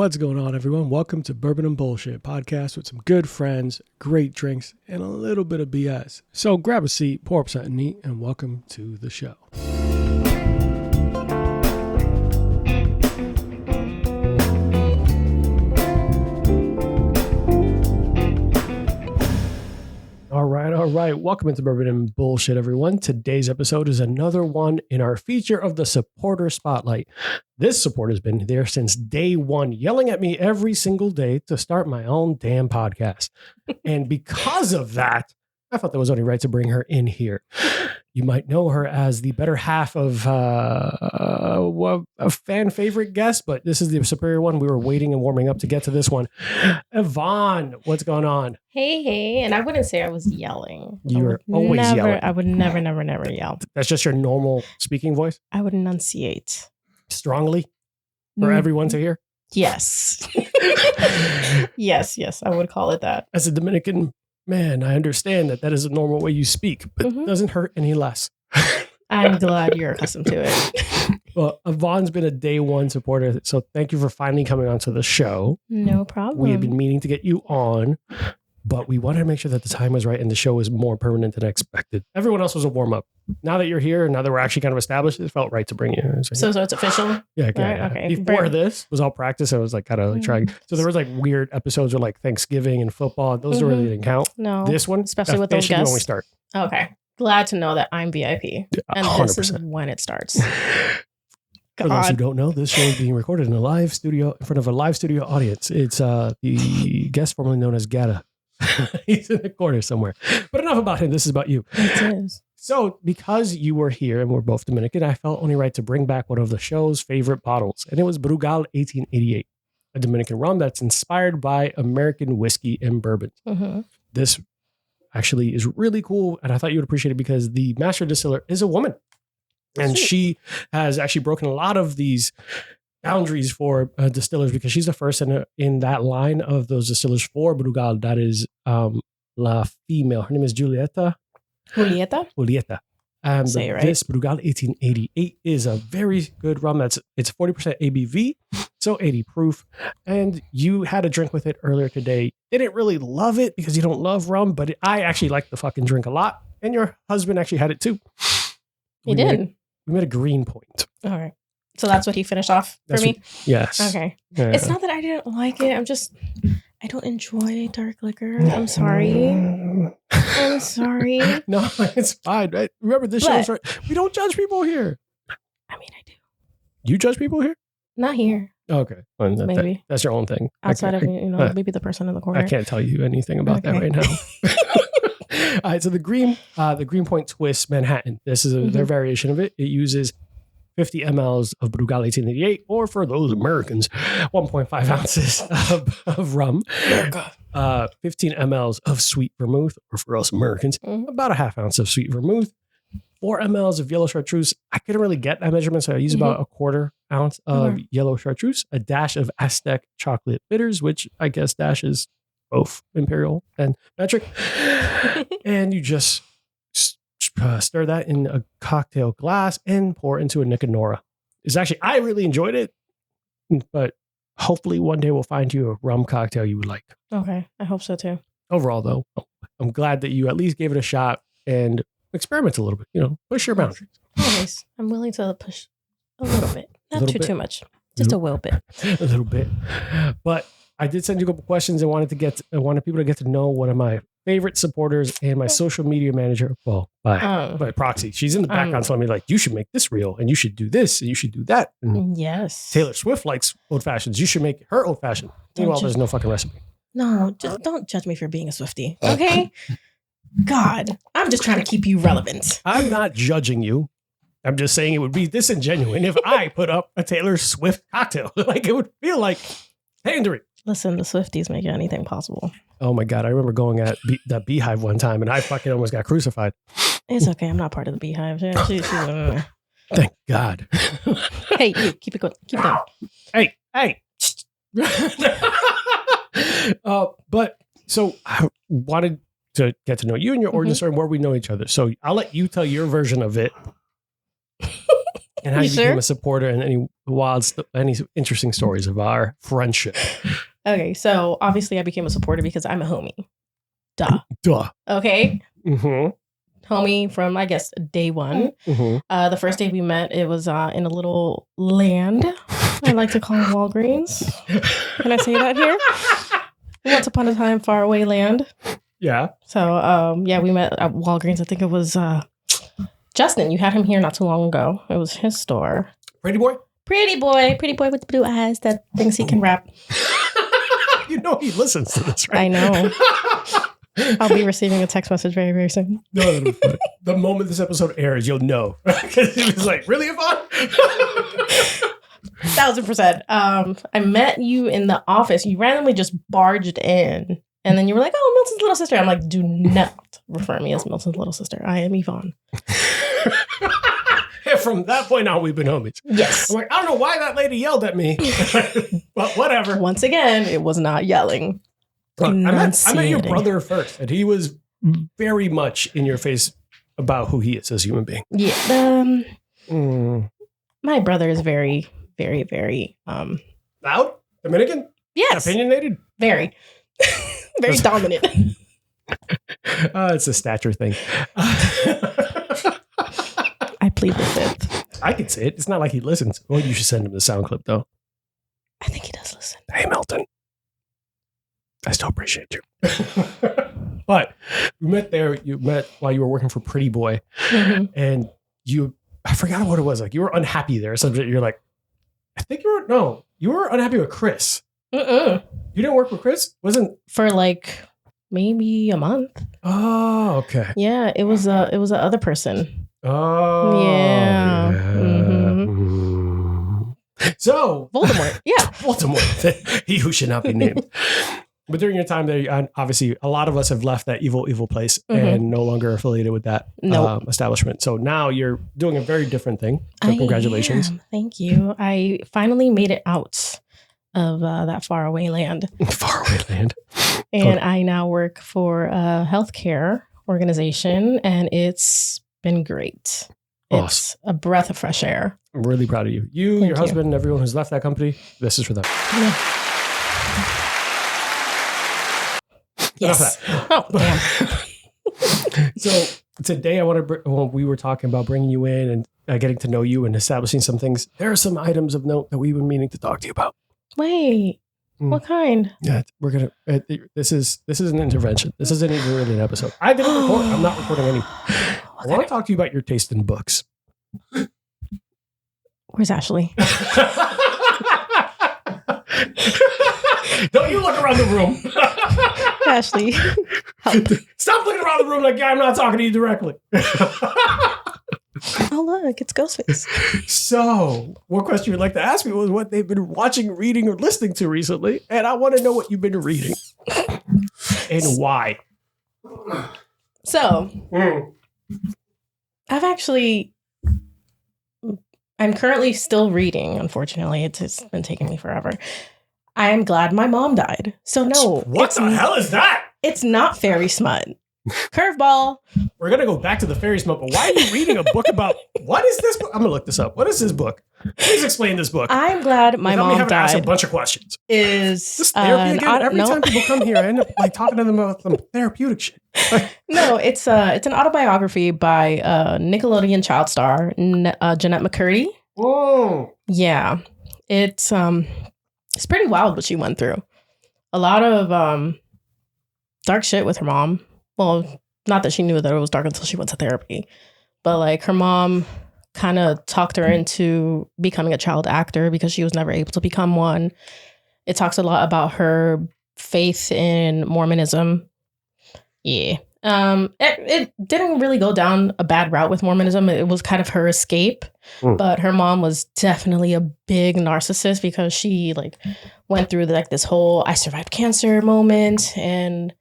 What's going on, everyone? Welcome to Bourbon and Bullshit podcast with some good friends, great drinks, and a little bit of BS. So grab a seat, pour up something neat, and welcome to the show. All right. Welcome into Bourbon and Bullshit, everyone. Today's episode is another one in our feature of the supporter spotlight. This supporter has been there since day one, yelling at me every single day to start my own damn podcast. And because of that, I thought that was only right to bring her in here. You might know her as the better half of a fan favorite guest, but this is the superior one. We were waiting and warming up to get to this one. Yvonne, what's going on? Hey. And I wouldn't say I was yelling. You're always yelling. I would never yell. That's just your normal speaking voice? I would enunciate. Strongly? For everyone to hear? Yes. yes, I would call it that. As a Dominican man, I understand that is a normal way you speak, but it doesn't hurt any less. I'm glad you're accustomed to it. Well, Yvonne's been a day one supporter, so thank you for finally coming onto the show. No problem. We had been meaning to get you on, but we wanted to make sure that the time was right and the show was more permanent than expected. Everyone else was a warm-up. Now that you're here, now that we're actually kind of established, it felt right to bring you. So it's official? Yeah. Right, okay. Before this was all practice, I was like kind of like trying. So there was like weird episodes with like Thanksgiving and football. Those really didn't count. No. This one, especially with those guests. When we start. Okay. Glad to know that I'm VIP. And 100%. This is when it starts. For those who don't know, this show is being recorded in a live studio in front of a live studio audience. It's the guest formerly known as Gata. He's in the corner somewhere. But enough about him. This is about you. It is. So because you were here and we're both Dominican, I felt only right to bring back one of the show's favorite bottles. And it was Brugal 1888, a Dominican rum that's inspired by American whiskey and bourbon. This actually is really cool. And I thought you would appreciate it because the master distiller is a woman. And she has actually broken a lot of these boundaries for distillers because she's the first in that line of those distillers for Brugal that is la female. Her name is Julieta. Say it right. This Brugal 1888 is a very good rum. It's 40% ABV, so 80 proof. And you had a drink with it earlier today. Didn't really love it because you don't love rum, but I actually like the fucking drink a lot. And your husband actually had it too. We did. We made a green point. All right. So that's what he finished off for me? Yes. Okay. Yeah. It's not that I didn't like it. I don't enjoy dark liquor. I'm sorry. I'm sorry. No, it's fine. Right? Remember, this show's right. We don't judge people here. I mean, I do. You judge people here? Not here. Okay. Well, maybe. That's your own thing. Outside of, maybe the person in the corner. I can't tell you anything about that right now. All right. So the green point twist Manhattan. This is their variation of it. It uses 50 mLs of Brugal 1888, or for those Americans, 1.5 ounces of rum, 15 mLs of sweet vermouth, or for us Americans, about a half ounce of sweet vermouth, 4 mLs of yellow chartreuse. I couldn't really get that measurement, so I use about a quarter ounce of yellow chartreuse, a dash of Aztec chocolate bitters, which I guess dash is both imperial and metric, and you just stir that in a cocktail glass and pour into a Nicanora. I really enjoyed it, but hopefully one day we'll find you a rum cocktail you would like. Okay, I hope so too. Overall, though, I'm glad that you at least gave it a shot and experiment a little bit. Push your boundaries. Always, I'm willing to push a little bit, not too much, just a little bit. A little bit, but I did send you a couple questions. I wanted people to get to know one of my favorite supporters and my social media manager. Well, by proxy, she's in the background telling me like, you should make this reel and you should do this and you should do that. And yes. Taylor Swift likes old fashions. You should make her old fashioned. Meanwhile, there's no fucking recipe. No, just don't judge me for being a Swiftie. Okay. God, I'm just trying to keep you relevant. I'm not judging you. I'm just saying it would be disingenuous if I put up a Taylor Swift cocktail. Like it would feel like pandering. Listen, the Swifties make anything possible. Oh my God. I remember going at that Beehive one time and I fucking almost got crucified. It's okay. I'm not part of the Beehive. Thank God. Hey, you keep it going. Keep it going. Hey. But so I wanted to get to know you and your origin story and where we know each other. So I'll let you tell your version of it. and how you sure? became a supporter, and any interesting stories of our friendship. Okay, so obviously I became a supporter because I'm a homie. Duh. Okay. Mm-hmm. Homie from, I guess, day one. Mm-hmm. The first day we met, it was in a little land. I like to call it Walgreens. Can I say that here? Once upon a time, far away land. Yeah. So, we met at Walgreens. I think it was Justin. You had him here not too long ago. It was his store. Pretty boy with the blue eyes that thinks he can rap. You know he listens to this, right? I know. I'll be receiving a text message very, very soon. No, the moment this episode airs, you'll know. Because he was like, really, Yvonne? 1000%. I met you in the office. You randomly just barged in. And then you were like, oh, Milton's little sister. I'm like, do not refer to me as Milton's little sister. I am Yvonne. From that point on, we've been homies. Yes. I'm like, I don't know why that lady yelled at me. But whatever. Once again, it was not yelling. Look, I met your brother first, and he was very much in your face about who he is as a human being. Yeah. My brother is very, very, very loud? Dominican? Yes. Opinionated? Very. Very dominant. It's a stature thing. I plead the fifth. I can say it. It's not like he listens. Well, you should send him the sound clip, though. I think he does listen. Hey, Milton. I still appreciate you. But we met there. You met while you were working for Pretty Boy. Mm-hmm. And I forgot what it was. Like, you were unhappy there. So you're like, you were unhappy with Chris. Mm-mm. You didn't work with Chris? Wasn't for like maybe a month. Oh, okay. Yeah, it was a other person. Oh, yeah. Mm-hmm. So Voldemort. Yeah, Voldemort. He who should not be named. But during your time there, obviously, a lot of us have left that evil place and no longer affiliated with that establishment. So now you're doing a very different thing. So congratulations. Thank you. I finally made it out of that faraway land. And I now work for a healthcare organization, and it's been great. Awesome. It's a breath of fresh air. I'm really proud of you. Your husband, and everyone who's left that company, this is for them. Yeah. Yes. Oh, damn. So today we were talking about bringing you in and getting to know you and establishing some things. There are some items of note that we've been meaning to talk to you about. Wait, what kind? Yeah, we're going to, this is an intervention. This isn't even really an episode. I didn't record. I'm not recording any. I want to talk to you about your taste in books. Where's Ashley? Don't you look around the room. Ashley, help. Stop looking around the room like I'm not talking to you directly. Oh, look, it's Ghostface. So, one question you'd like to ask me was what they've been watching, reading, or listening to recently. And I want to know what you've been reading and why. So, I'm currently still reading, unfortunately. It's been taking me forever. I am glad my mom died. So no. What the hell is that? It's not fairy smut. Curveball. We're going to go back to the fairy smut, but why are you reading a book about, what is this book? I'm going to look this up. What is this book? Please explain this book. I'm glad my mom died. Ask a bunch of questions. Is this therapy again? Every time people come here, I end up like talking to them about some therapeutic shit. No, it's an autobiography by Nickelodeon child star Jeanette McCurdy. Oh, yeah, it's pretty wild what she went through. A lot of dark shit with her mom. Well, not that she knew that it was dark until she went to therapy, but like her mom kind of talked her into becoming a child actor because she was never able to become one. It talks a lot about her faith in Mormonism. Yeah. It didn't really go down a bad route with Mormonism. It was kind of her escape, but her mom was definitely a big narcissist because she like went through like this whole I survived cancer moment and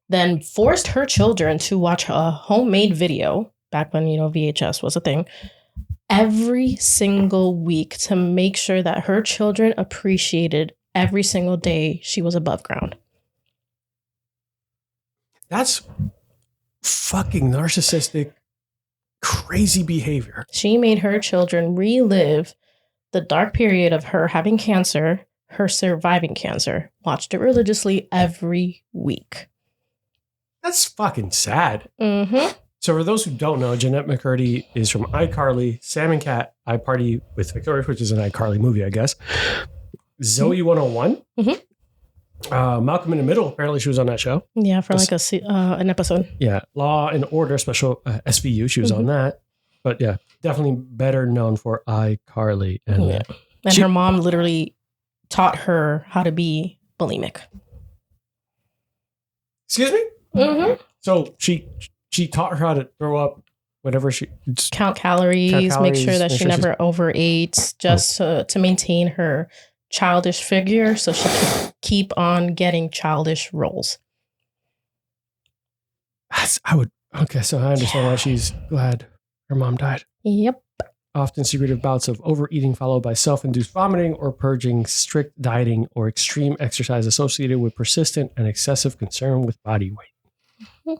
then forced her children to watch a homemade video back when, VHS was a thing every single week to make sure that her children appreciated every single day she was above ground. That's fucking narcissistic crazy behavior. She made her children relive the dark period of her having cancer, her surviving cancer. Watched it religiously every week. That's fucking sad. Mm-hmm. So for those who don't know, Jeanette McCurdy is from iCarly, Sam and Cat, I Party with Victoria, which is an iCarly movie, I guess. Zoe 101. Mm-hmm. Malcolm in the Middle. Apparently she was on that show. Yeah, for like an episode. Yeah. Law and Order special SVU. She was on that. But yeah, definitely better known for iCarly. And, and her mom literally taught her how to be bulimic. Excuse me? Mm-hmm. So she taught her how to throw up whatever she... Count calories, make sure that she never overate, just to maintain her childish figure so she can keep on getting childish roles. So I understand why she's glad her mom died. Yep. Often secretive bouts of overeating followed by self-induced vomiting or purging, strict dieting, or extreme exercise associated with persistent and excessive concern with body weight. Mm-hmm.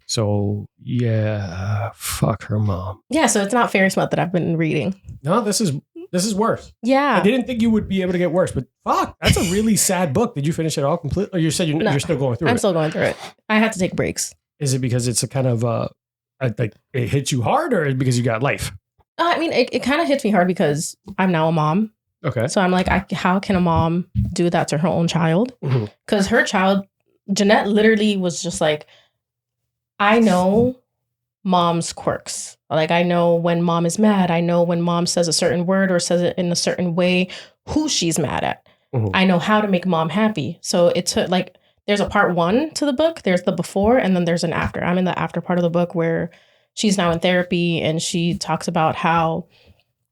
So, yeah, fuck her mom. Yeah, so it's not fairy smut that I've been reading. No, this is worse. Yeah. I didn't think you would be able to get worse, but fuck, that's a really sad book. Did you finish it all completely? Or you said you're still going through it? I'm still going through it. I had to take breaks. Is it because it's a kind of, like it hits you hard, or because you got life? I mean, it kind of hits me hard because I'm now a mom. Okay. So I'm like, how can a mom do that to her own child? Because her child, Jeanette, literally was just like, I know mom's quirks. Like, I know when mom is mad. I know when mom says a certain word or says it in a certain way, who she's mad at. I know how to make mom happy. So it took, like, there's a part 1 to the book. There's the before, and then there's an after. I'm in the after part of the book where she's now in therapy, and she talks about how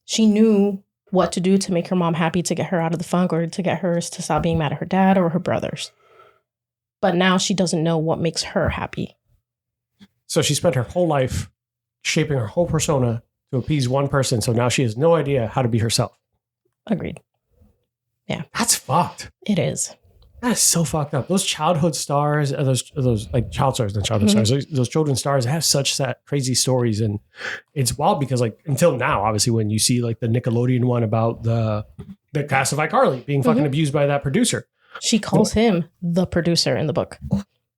she knew what to do to make her mom happy, to get her out of the funk, or to get her to stop being mad at her dad or her brothers. But now she doesn't know what makes her happy. So she spent her whole life shaping her whole persona to appease one person. So now she has no idea how to be herself. Agreed. Yeah. That's fucked. It is. That is so fucked up. Those childhood stars, those like child stars, not childhood stars, those children's stars have such sad, crazy stories. And it's wild because, like, until now, obviously, when you see like the Nickelodeon one about the cast of iCarly being fucking abused by that producer. She calls him the producer in the book.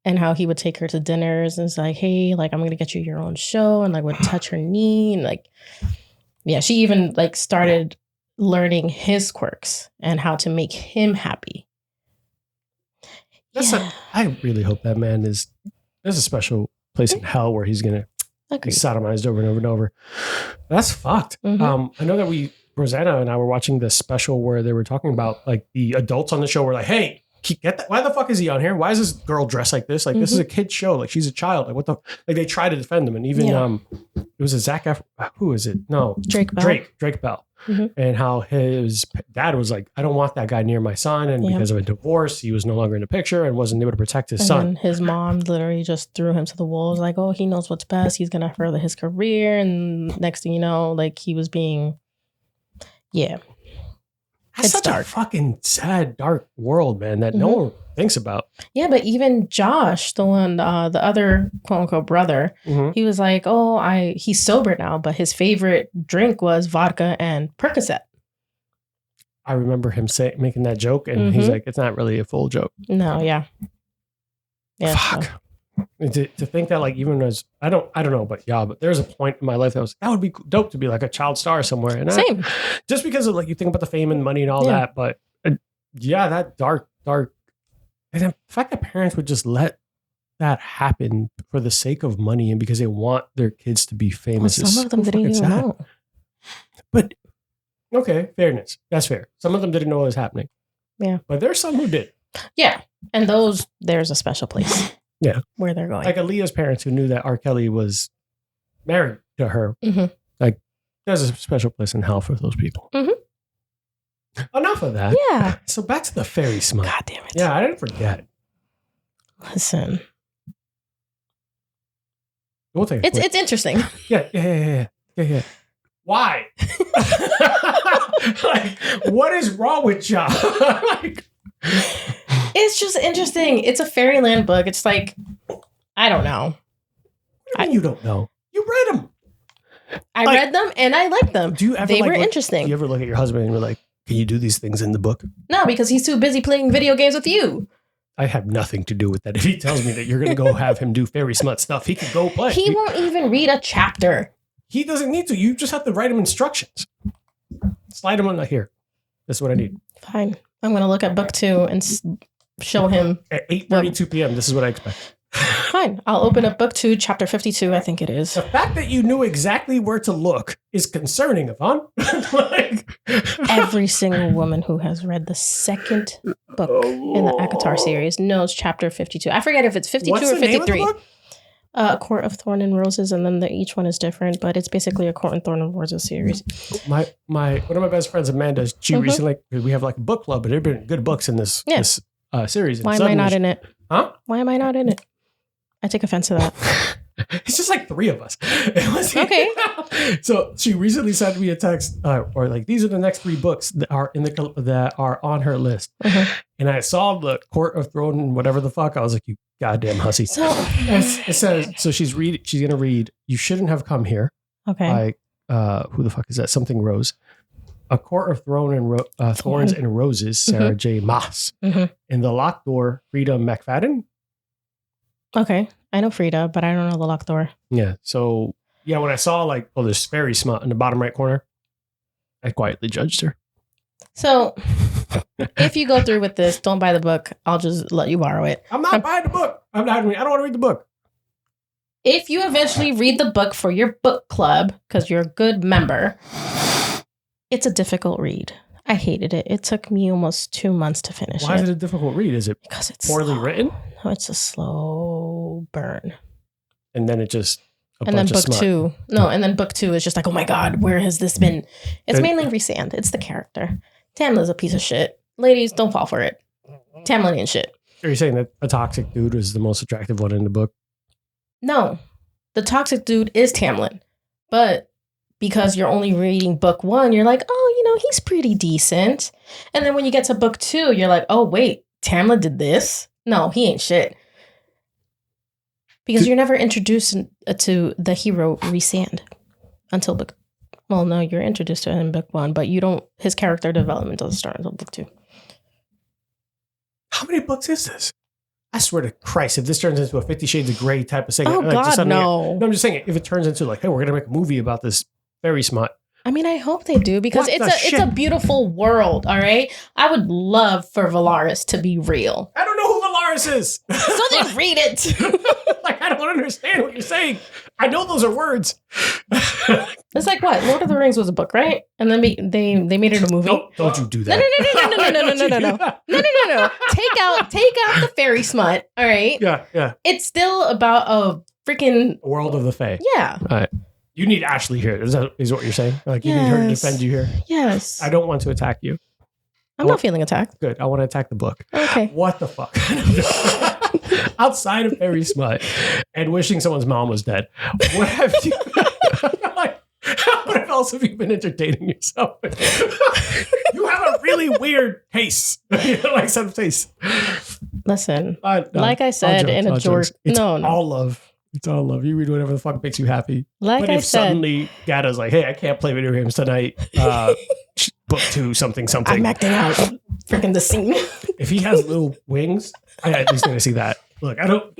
And how he would take her to dinners and it's like, hey, like, I'm going to get you your own show, and like would touch her knee. And like, yeah, she even like started learning his quirks and how to make him happy. I really hope that man there's a special place in hell where he's going to be sodomized over and over and over. That's fucked. I know that Rosanna and I were watching the special where they were talking about like the adults on the show were like, hey, get that. Why the fuck is he on here? Why is this girl dressed like this? Like, this is a kid's show. Like, she's a child. Like, what the? Like, they try to defend him, and even it was a who is it? No, Drake Bell. Drake Bell, and how his dad was like, I don't want that guy near my son, and because of a divorce, he was no longer in the picture and wasn't able to protect his son. And his mom literally just threw him to the wolves. Like, oh, he knows what's best. He's gonna further his career, and next thing you know, like, he was being, That's such dark. A fucking sad, dark world, man, that no one thinks about. Yeah, but even Josh, the one, the other quote unquote brother, he was like, oh, he's sober now, but his favorite drink was vodka and Percocet. I remember him making that joke, and he's like, it's not really a full joke. No, yeah. Fuck. So. To think that, like, even as I don't know, but there's a point in my life that would be dope to be like a child star somewhere. And same. Just because of, like, you think about the fame and money and all that, but that dark, and the fact that parents would just let that happen for the sake of money and because they want their kids to be famous. Well, some of them didn't even know. But okay, fairness. That's fair. Some of them didn't know what was happening. Yeah. But there's some who did. Yeah. And there's a special place. Yeah. Where they're going. Like Aaliyah's parents who knew that R. Kelly was married to her. Like, there's a special place in hell for those people. Enough of that. Yeah. So back to the fairy smut. God damn it. Yeah, I didn't forget. Listen. We'll take it. It's interesting. Yeah. Why? Like, what is wrong with y'all? Like, it's just interesting. It's a fairyland book. It's like, I don't know. What do you mean you don't know? You read them. I read them and I liked them. Do you ever they were interesting. Do you ever look at your husband and you're like, can you do these things in the book? No, because he's too busy playing video games with you. I have nothing to do with that. If he tells me that you're going to go have him do fairy smut stuff, he can go play. He won't even read a chapter. He doesn't need to. You just have to write him instructions. Slide him on the here. That's what I need. Fine. I'm going to look at book 2 and show him. At 8:32 p.m., this is what I expect. Fine. I'll open up book 2, chapter 52, I think it is. The fact that you knew exactly where to look is concerning, Yvonne. Every single woman who has read the second book in the ACOTAR series knows chapter 52. I forget if it's 52 What's or the name of the 53. book? A Court of Thorn and Roses, and then each one is different, but it's basically a Court of Thorn and Roses series. One of my best friends, Amanda, she recently, we have like a book club, but there have been good books in this series. And Why am I not in it? Huh? Why am I not in it? I take offense to that. It's just like 3 of us. Okay. So she recently sent me a text, or like, these are the next 3 books that are that are on her list. And I saw the Court of Thorn and whatever the fuck. I was like, you goddamn hussy. So it says, so she's gonna read "You Shouldn't Have Come Here." Okay. By who the fuck is that? Something Rose. A Court of Thorns and Roses, Sarah J. Maas. And The Locked Door, Frida McFadden. Okay. I know Frida, but I don't know The Locked Door. Yeah. So, yeah, when I saw like, oh, there's fairy smut in the bottom right corner, I quietly judged her. So, if you go through with this, don't buy the book. I'll just let you borrow it. I'm not buying the book. I don't want to read the book. If you eventually read the book for your book club, because you're a good member, it's a difficult read. I hated it. It took me almost 2 months to finish it. Why is it a difficult read? Is it because it's poorly written? No, it's a slow burn. And then it just and then book 2. No, and then book 2 is just like, oh my God, where has this been? It's mainly Rhysand. It's the character. Tamlin's a piece of shit. Ladies, don't fall for it. Tamlin ain't shit. Are you saying that a toxic dude is the most attractive one in the book? No. The toxic dude is Tamlin. But because you're only reading book 1, you're like, oh, you know, he's pretty decent. And then when you get to book 2, you're like, oh, wait, Tamlin did this? No, he ain't shit. Because you're never introduced to the hero Rhysand until book. Well, no, you're introduced to him in book 1, but you don't. His character development doesn't start until book 2. How many books is this? I swear to Christ, if this turns into a 50 Shades of Grey type of thing. Oh, like, God, no. No, I'm just saying, if it turns into like, hey, we're going to make a movie about this fairy smut. I mean, I hope they do, because it's a beautiful world, all right? I would love for Valaris to be real. I don't know who Valaris is. So then read it. Like, I don't understand what you're saying. I know those are words. It's like what? Lord of the Rings was a book, right? And then they made it a movie. Don't you do that. No. Take out the fairy smut, all right? Yeah. It's still about a freaking world of the Fae. Yeah. All right. You need Ashley here. Is what you're saying? Like, you need her to defend you here? Yes. I don't want to attack you. I'm not feeling attacked. Good. I want to attack the book. Okay. What the fuck? Outside of fairy smut and wishing someone's mom was dead, what have you... like, what else have you been entertaining yourself with? You have a really weird taste. Like some taste. Listen, like I said in a George... all love. It's all love. You read whatever the fuck makes you happy. But if suddenly Gata's like, hey, I can't play video games tonight. Book 2, something. I'm acting out freaking the scene. If he has little wings, I at least going to see that. Look, I don't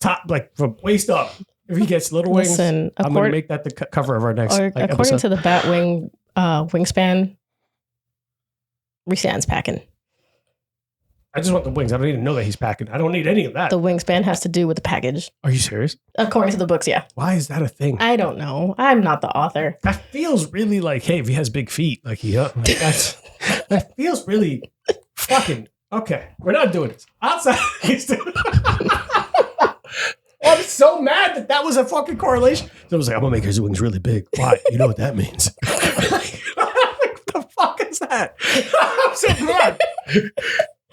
top like from waist up. If he gets little wings, I'm going to make that the cover of our next according episode. to the Batwing wingspan, Rhysand's packing. I just want the wings. I don't even know that he's packing. I don't need any of that. The wingspan has to do with the package. Are you serious? According to the books, yeah. Why is that a thing? I don't know. I'm not the author. That feels really like, hey, if he has big feet, like that feels really fucking okay. We're not doing this. Outside. I'm so mad that was a fucking correlation. So I was like, I'm gonna make his wings really big. Why? You know what that means? What the fuck is that? I'm so mad.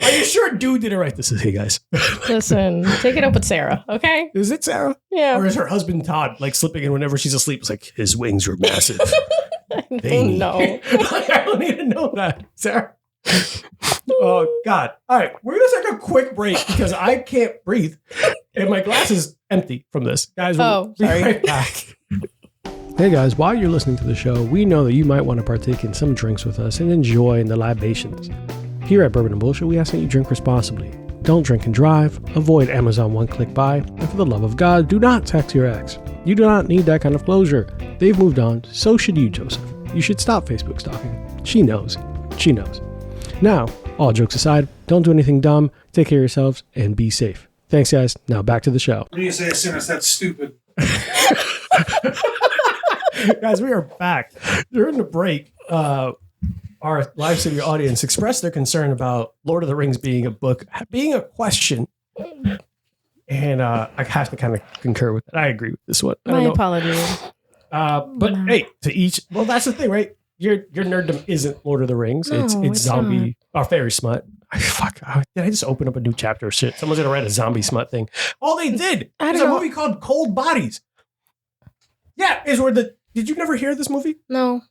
Are you sure dude didn't write this? Hey guys. Listen, take it up with Sarah, okay? Is it Sarah? Yeah. Or is her husband Todd like slipping in whenever she's asleep? It's like his wings were massive. I don't know. I don't need to know that, Sarah. Oh God. All right. We're gonna take a quick break because I can't breathe. And my glass is empty from this. Guys, we'll be right back. Hey guys, while you're listening to the show, we know that you might want to partake in some drinks with us and enjoy in the libations. Here at Bourbon and Bullshit, we ask that you drink responsibly. Don't drink and drive, avoid Amazon one-click buy, and for the love of God, do not text your ex. You do not need that kind of closure. They've moved on, so should you, Joseph. You should stop Facebook stalking. She knows. She knows. Now, all jokes aside, don't do anything dumb, take care of yourselves, and be safe. Thanks, guys. Now back to the show. What do you say as soon as that's stupid? Guys, we are back. During the break, our live studio audience expressed their concern about Lord of the Rings being a book, being a question. And I have to kind of concur with that. I agree with this one. My apologies. But hey, to each, well, that's the thing, right? Your nerddom isn't Lord of the Rings. No, it's zombie or fairy smut. Fuck, did I just open up a new chapter of shit? Someone's gonna write a zombie smut thing. All they did is a movie called Cold Bodies. Yeah, is where did you never hear this movie? No.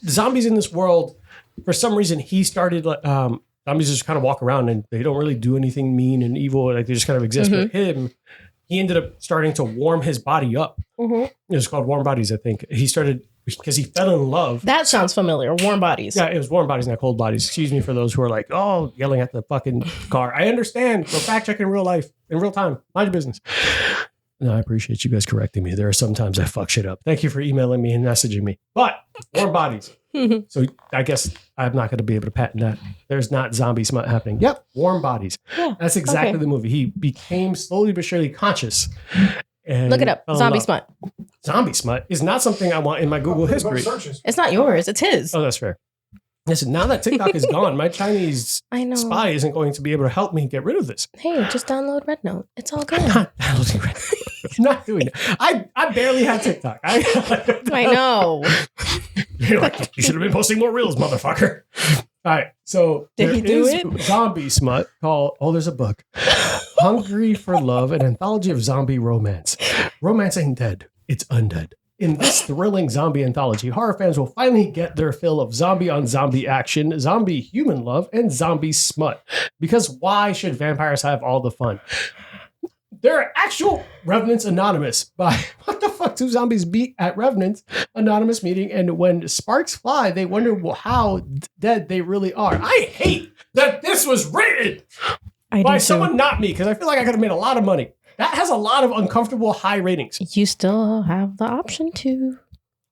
Zombies in this world, for some reason, he started, zombies just kind of walk around and they don't really do anything mean and evil. Like they just kind of exist. But he ended up starting to warm his body up. It was called Warm Bodies, I think. He started, because he fell in love. That sounds familiar. Warm Bodies. Yeah, it was Warm Bodies, not Cold Bodies. Excuse me for those who are like, oh, yelling at the fucking car. I understand. Go fact check in real life, in real time. Mind your business. No, I appreciate you guys correcting me. There are sometimes I fuck shit up. Thank you for emailing me and messaging me. But Warm Bodies. So I guess I'm not going to be able to patent that. There's not zombie smut happening. Yep, Warm Bodies. Yeah, that's exactly the movie. He became slowly but surely conscious. And look it up. Zombie smut. Zombie smut is not something I want in my Google history. It's not yours. It's his. Oh, that's fair. Listen, now that TikTok is gone, my Chinese spy isn't going to be able to help me get rid of this. Hey, just download Red Note. It's all good. I'm not downloading Red Note. I'm not doing it. I barely had TikTok. I know. You're like, you should have been posting more reels, motherfucker. All right, so did he do it? Zombie smut called, there's a book. Hungry for Love, an anthology of zombie romance. Romance ain't dead. It's undead. In this thrilling zombie anthology, horror fans will finally get their fill of zombie on zombie action, zombie human love, and zombie smut. Because why should vampires have all the fun? There are actual Revenants Anonymous by what the fuck do zombies beat at Revenants Anonymous meeting? And when sparks fly, they wonder how dead they really are. I hate that this was written by someone not me, because I feel like I could have made a lot of money. That has a lot of uncomfortable high ratings. You still have the option to.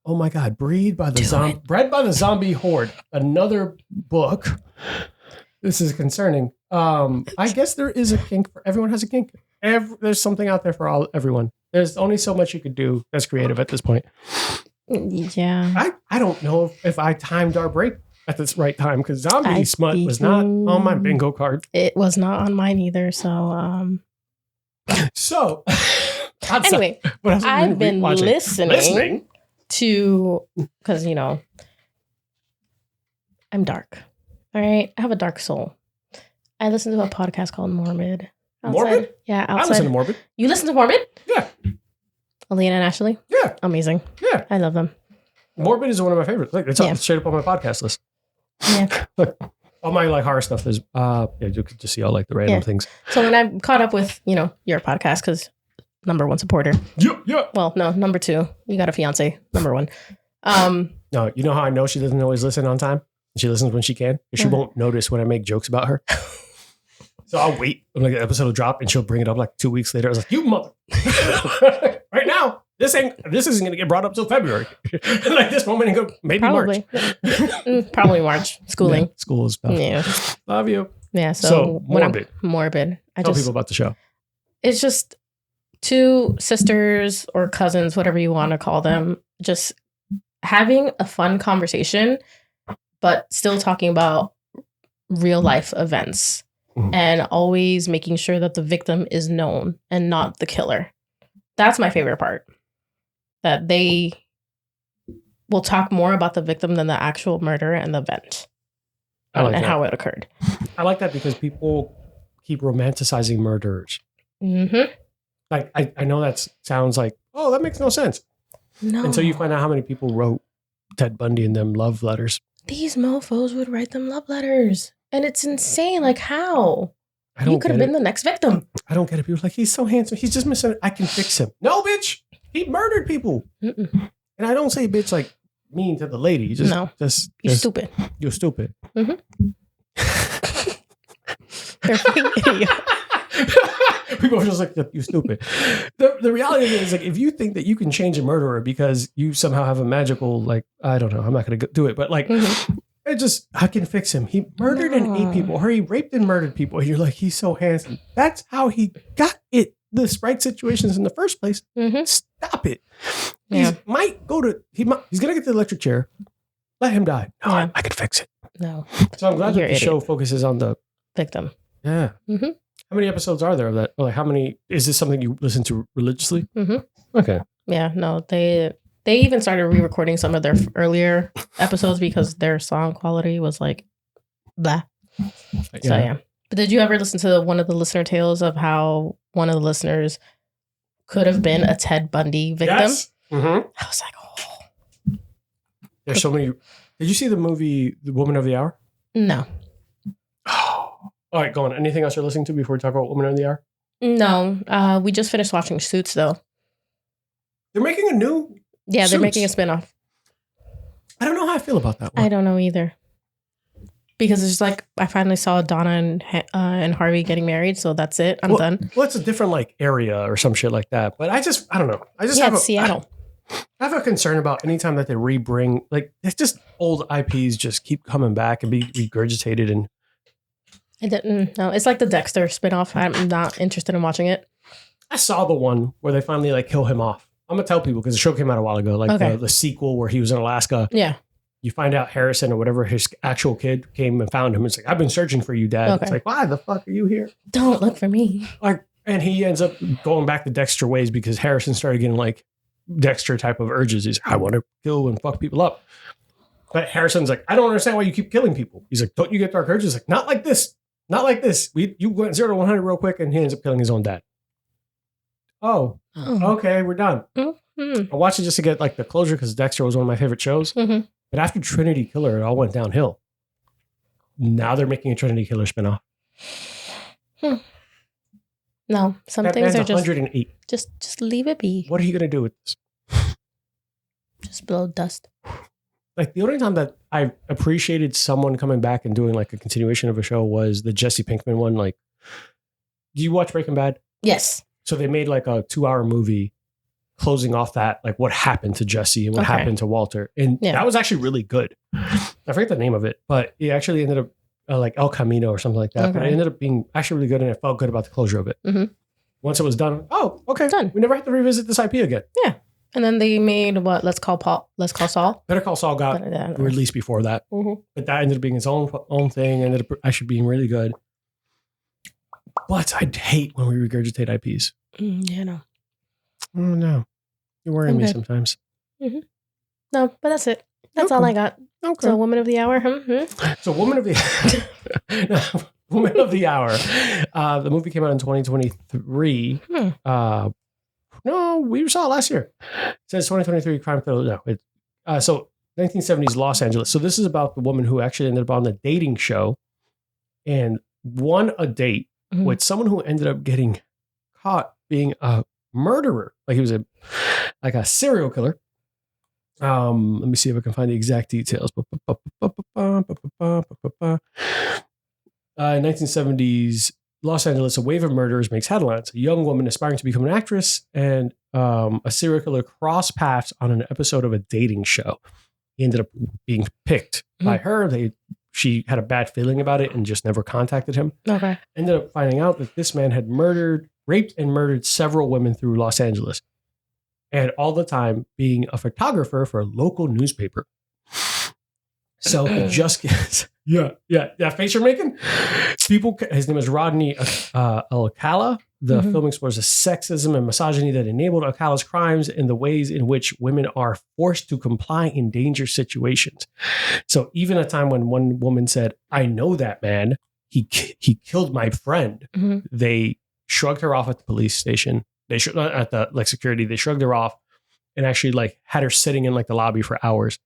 Oh my God. Bred by the Zombie Horde. Another book. This is concerning. I guess there is a kink for everyone has a kink. There's something out there for everyone. There's only so much you could do that's creative at this point. Yeah. I don't know if I timed our break at this right time, because zombie smut was not on my bingo card. It was not on mine either. So, So, anyway, I've been listening to, because, I'm dark. All right. I have a dark soul. I listen to a podcast called Morbid. Morbid? Yeah. I listen to Morbid. You listen to Morbid? Yeah. Alina and Ashley? Yeah. Amazing. Yeah. I love them. Morbid is one of my favorites. Like, it's straight up on my podcast list. Yeah. Look, all my horror stuff is you could just see all the random things. So when I caught up with, your podcast, because number one supporter. Yeah. Well, no, number two. You got a fiance. Number one. No, you know how I know she doesn't always listen on time? She listens when she can. She won't notice when I make jokes about her. So I'll wait when the episode will drop and she'll bring it up like 2 weeks later. I was like, you mother. Right now, this isn't going to get brought up till February. Like this moment and go, maybe March. Probably March. Schooling. Yeah, school is tough. Yeah. Love you. Yeah. So Morbid. Morbid. Tell people about the show. It's just two sisters or cousins, whatever you want to call them, just having a fun conversation, but still talking about real life events. And always making sure that the victim is known and not the killer. That's my favorite part. That they will talk more about the victim than the actual murder and the event. And how it occurred. I like that because people keep romanticizing murderers. Like, I know that sounds like, oh, that makes no sense. No. Until you find out how many people wrote Ted Bundy and them love letters. These mofos would write them love letters. And it's insane. Like, how? You could have been the next victim. I don't get it. People are like, he's so handsome. He's just missing. I can fix him. No, bitch. He murdered people. And And I don't say bitch like mean to the lady. Just, No. just You're stupid. You're stupid. They're fucking idiot. People are just like, you're stupid. The reality of it is like, if you think that you can change a murderer because you somehow have a magical, like, I don't know, I'm not going to do it, but like, I can fix him. He murdered and ate people, or he raped and murdered people. And you're like, he's so handsome. That's how he got it. The right situations in the first place. Stop it. Yeah. He's going to get the electric chair. Let him die. No, Yeah. I can fix it. No. So I'm glad You're that the an show idiot. focuses on the Victim. Yeah. How many episodes are there of that? Or like, how many? Is this something you listen to religiously? Okay. Yeah, no, they even started re-recording some of their earlier episodes because their song quality was like blah. So yeah. But did you ever listen to one of the listener tales of how one of the listeners could have been a Ted Bundy victim? Yes. I was like, oh. There's so many. Did you see the movie The Woman of the Hour? No. All right, go on. Anything else you're listening to before we talk about Woman of the Hour? No. We just finished watching Suits though. They're making a new. Yeah, they're Suits. making a spinoff. I don't know how I feel about that one. I don't know either. Because it's just like I finally saw Donna and Harvey getting married, so that's it. I'm done. Well, it's a different like area or some shit like that. But I don't know. I just have it's Seattle. I have a concern about anytime that they rebring, like, it's just old IPs just keep coming back and be regurgitated. And I didn't. No, it's like the Dexter spinoff. I'm not interested in watching it. I saw the one where they finally like kill him off. I'm gonna tell people because the show came out a while ago, like the sequel where he was in Alaska. Yeah. You find out Harrison or whatever his actual kid came and found him. It's like, I've been searching for you, Dad. Okay. It's like, why the fuck are you here? Don't look for me. Like, and he ends up going back to Dexter ways because Harrison started getting like Dexter type of urges. He's like, I want to kill and fuck people up. But Harrison's like, I don't understand why you keep killing people. He's like, don't you get dark urges? Like, not like this. Not like this. You went 0 to 100 real quick and he ends up killing his own dad. Oh, okay, we're done. I watched it just to get like the closure because Dexter was one of my favorite shows. But after Trinity Killer, it all went downhill. Now they're making a Trinity Killer spinoff. No, some That things man's are 108. just leave it be. What are you gonna do with this? Just blow dust. Like the only time that I appreciated someone coming back and doing like a continuation of a show was the Jesse Pinkman one. Like, do you watch Breaking Bad? Yes. So they made like a 2-hour movie closing off that, like what happened to Jesse and what happened to Walter. And that was actually really good. I forget the name of it, but it actually ended up like El Camino or something like that. But it ended up being actually really good and I felt good about the closure of it. Once it was done, Done. We never have to revisit this IP again. Yeah. And then they made what? Let's Call Saul. Better Call Saul got released before that. But that ended up being its own thing, ended up actually being really good. But I hate when we regurgitate IPs. Yeah, no. Oh, no. You're worrying me sometimes. No, but that's it. That's all I got. Okay. So, Woman of the Hour. So, Woman of the Woman of the Hour. The movie came out in 2023. No, we saw it last year. It says 2023 crime thriller. No, so 1970s Los Angeles. So this is about the woman who actually ended up on the dating show and won a date with someone who ended up getting caught being a murderer. Like he was a serial killer. Let me see if I can find the exact details. 1970s Los Angeles, a wave of murders makes headlines. A young woman aspiring to become an actress and a serial killer cross paths on an episode of a dating show. He ended up being picked by her. She had a bad feeling about it and just never contacted him. Okay. Ended up finding out that this man had raped and murdered several women through Los Angeles. And all the time being a photographer for a local newspaper. So it just gets... Yeah. That face you're making? His name is Rodney Alcala. The film explores the sexism and misogyny that enabled Alcala's crimes and the ways in which women are forced to comply in dangerous situations. So even a time when one woman said, I know that man, he killed my friend. They shrugged her off at the police station. At the security, they shrugged her off and actually had her sitting in the lobby for hours.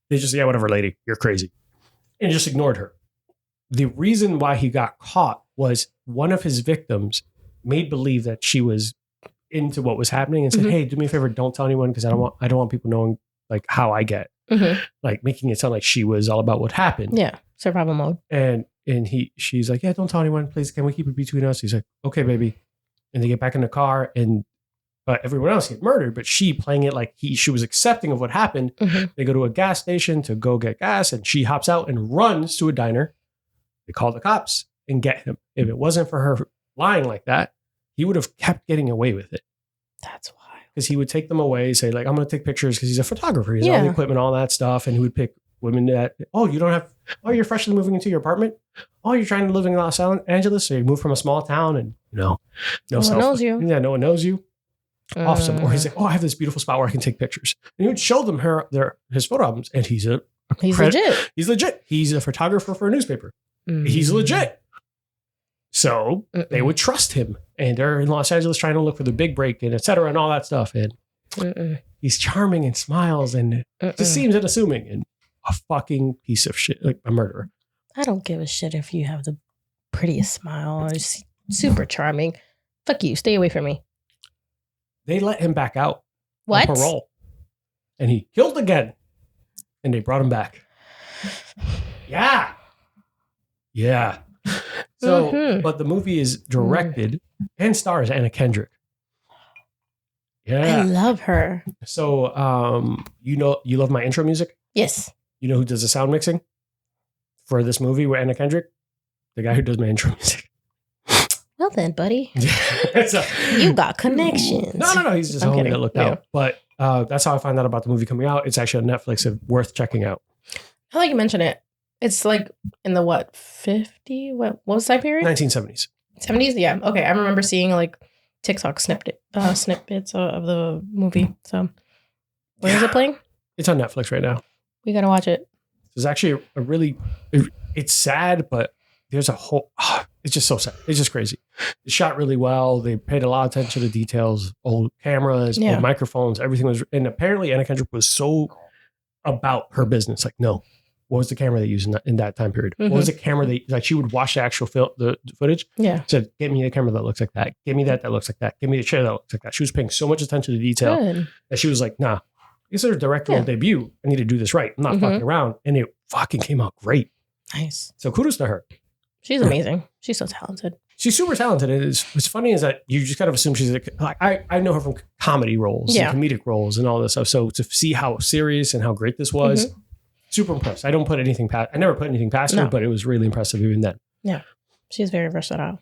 They just, yeah, whatever, lady, you're crazy. And just ignored her. The reason why he got caught was one of his victims made believe that she was into what was happening and said, Mhm. hey, do me a favor, don't tell anyone because I don't want people knowing like how I get. Mhm. Like making it sound like she was all about what happened. Yeah. Survival mode. And she's like, yeah, don't tell anyone, please. Can we keep it between us? He's like, okay, baby. And they get back in the car and everyone else get murdered, but she playing it like she was accepting of what happened. Mhm. They go to a gas station to go get gas and she hops out and runs to a diner. They call the cops and get him. If it wasn't for her lying like that, he would have kept getting away with it. That's wild. Because he would take them away, say like, I'm going to take pictures because he's a photographer. He's all Yeah. the equipment, all that stuff. And he would pick women that, you're freshly moving into your apartment. Oh, you're trying to live in Los Angeles. So you moved from a small town and, no one knows you. Yeah, no one knows you. Awesome. Or he's like, I have this beautiful spot where I can take pictures. And he would show them his photo albums. And he's legit. He's legit. He's a photographer for a newspaper. He's legit. So they would trust him. And they're in Los Angeles trying to look for the big break and et cetera and all that stuff. And he's charming and smiles and just seems unassuming and a fucking piece of shit, like a murderer. I don't give a shit if you have the prettiest smile or super charming. Fuck you. Stay away from me. They let him back out What? on parole. And he killed again. And they brought him back. Yeah. Yeah. So, but the movie is directed and stars Anna Kendrick. Yeah. I love her. So, you love my intro music? Yes. You know who does the sound mixing for this movie with Anna Kendrick? The guy who does my intro music. Well then, buddy. So, You got connections. No. He's just homie that looked out. But that's how I found out about the movie coming out. It's actually on Netflix. It's worth checking out. I like you mentioned it. It's like in the 50? What was that period? 1970s. 70s? Yeah. Okay. I remember seeing like TikTok snippets of the movie. So where is it playing? It's on Netflix right now. We got to watch it. There's actually it's sad, but there's a whole, it's just so sad. It's just crazy. It's shot really well. They paid a lot of attention to details, old cameras, old microphones, everything was, and apparently Anna Kendrick was so about her business. Like, no, what was the camera they used in that time period? What was the camera she would watch the actual the footage. Yeah. Said, get me the camera that looks like that. Give me that looks like that. Give me the chair that looks like that. She was paying so much attention to detail that she was like, nah, this is her directorial debut. I need to do this right. I'm not fucking around. And it fucking came out great. Nice. So kudos to her. She's amazing. She's so talented. She's super talented. What's funny is that you just kind of assume she's like, I know her from comedy roles and comedic roles and all this stuff. So to see how serious and how great this was, super impressed. I never put anything past her, but it was really impressive even then. Yeah. She's very versatile.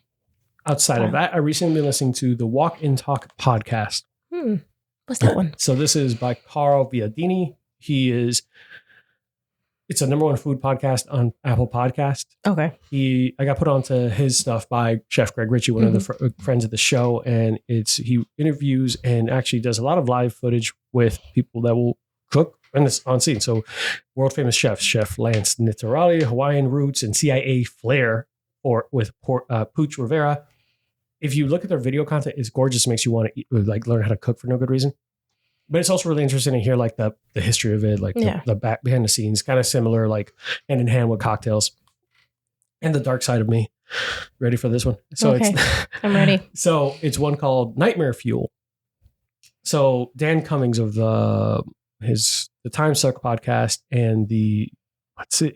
Outside of that, I recently been listening to the Walk and Talk podcast. What's that one? So this is by Carl Viadini. It's a #1 food podcast on Apple Podcast. Okay. I got put onto his stuff by Chef Greg Ritchie, one of the friends of the show. And he interviews and actually does a lot of live footage with people that will cook on scene. So world famous chefs, Chef Lance Nitarali, Hawaiian Roots, and CIA Flair with Pooch Rivera. If you look at their video content, it's gorgeous. It makes you want to learn how to cook for no good reason. But it's also really interesting to hear like the history of it, like the back behind the scenes, kind of similar, like hand in hand with cocktails. And the dark side of me. Ready for this one? So I'm ready. So it's one called Nightmare Fuel. So Dan Cummings of the Time Suck podcast and he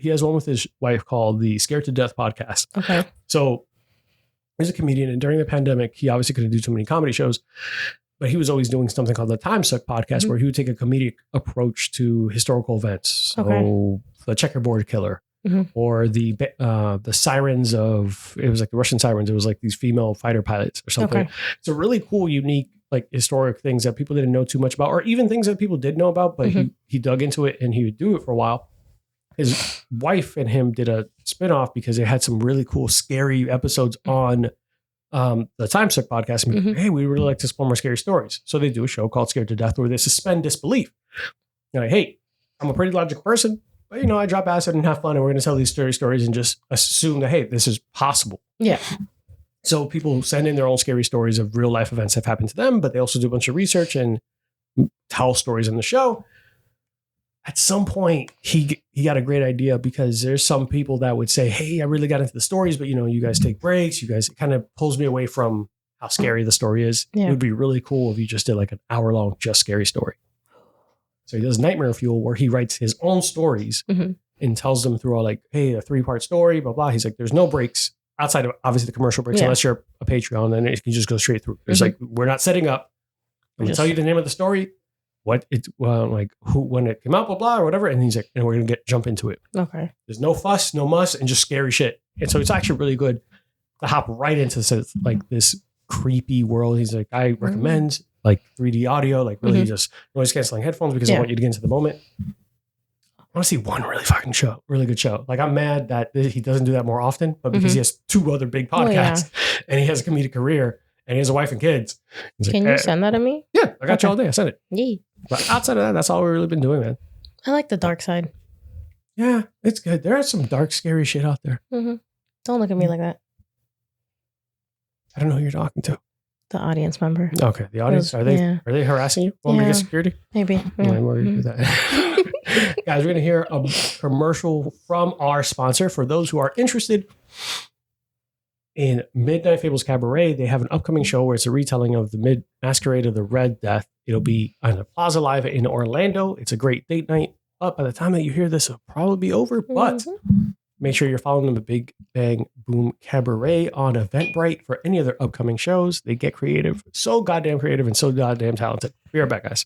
has one with his wife called the Scared to Death podcast. Okay. So he's a comedian, and during the pandemic, he obviously couldn't do too many comedy shows. But he was always doing something called the Time Suck podcast, where he would take a comedic approach to historical events. So the checkerboard killer, or the sirens it was like the Russian sirens. It was like these female fighter pilots or something. Okay. It's a really cool, unique, like historic things that people didn't know too much about, or even things that people did know about, but he dug into it and he would do it for a while. His wife and him did a spinoff because they had some really cool, scary episodes on the Time Suck podcast. And hey, we really like to explore more scary stories. So they do a show called Scared to Death where they suspend disbelief. They're like, hey, I'm a pretty logical person, but I drop acid and have fun, and we're going to tell these scary stories and just assume that, hey, this is possible. Yeah. So people send in their own scary stories of real life events that have happened to them, but they also do a bunch of research and tell stories in the show. At some point, he got a great idea, because there's some people that would say, hey, I really got into the stories, but you guys take breaks. You guys, it kind of pulls me away from how scary the story is. Yeah. It would be really cool if you just did like an hour-long just scary story. So he does Nightmare Fuel, where he writes his own stories and tells them through all like, hey, a 3-part story, blah, blah. He's like, there's no breaks outside of obviously the commercial breaks, unless you're a Patreon, then it can just go straight through. There's like, we're not setting up. I'm going to tell you the name of the story, what it's like, who, when it came out, blah, blah, or whatever. And he's like, and we're going to jump into it. Okay. There's no fuss, no muss, and just scary shit. And so it's actually really good to hop right into like this creepy world. He's like, I recommend like 3D audio, like really just noise canceling headphones because I want you to get into the moment. I want to see one really good show. Like I'm mad that he doesn't do that more often, but because he has 2 other big podcasts and he has a comedic career and he has a wife and kids. Can you send that to me? Yeah, I got you all day. I sent it. Yeah. But outside of that, that's all we've really been doing, man. I like the dark side. Yeah, it's good. There is some dark, scary shit out there. Don't look at me like that. I don't know who you're talking to. The audience member. Okay, the audience. Are they harassing you? Want me to get security? Maybe. Do that. Guys, we're going to hear a commercial from our sponsor. For those who are interested in Midnight Fables Cabaret, they have an upcoming show where it's a retelling of the Masquerade of the Red Death. It'll be on the Plaza Live in Orlando. It's a great date night. But by the time that you hear this, it'll probably be over. But make sure you're following them at Big Bang Boom Cabaret on Eventbrite for any of their upcoming shows. They get creative. So goddamn creative and so goddamn talented. Be right back, guys.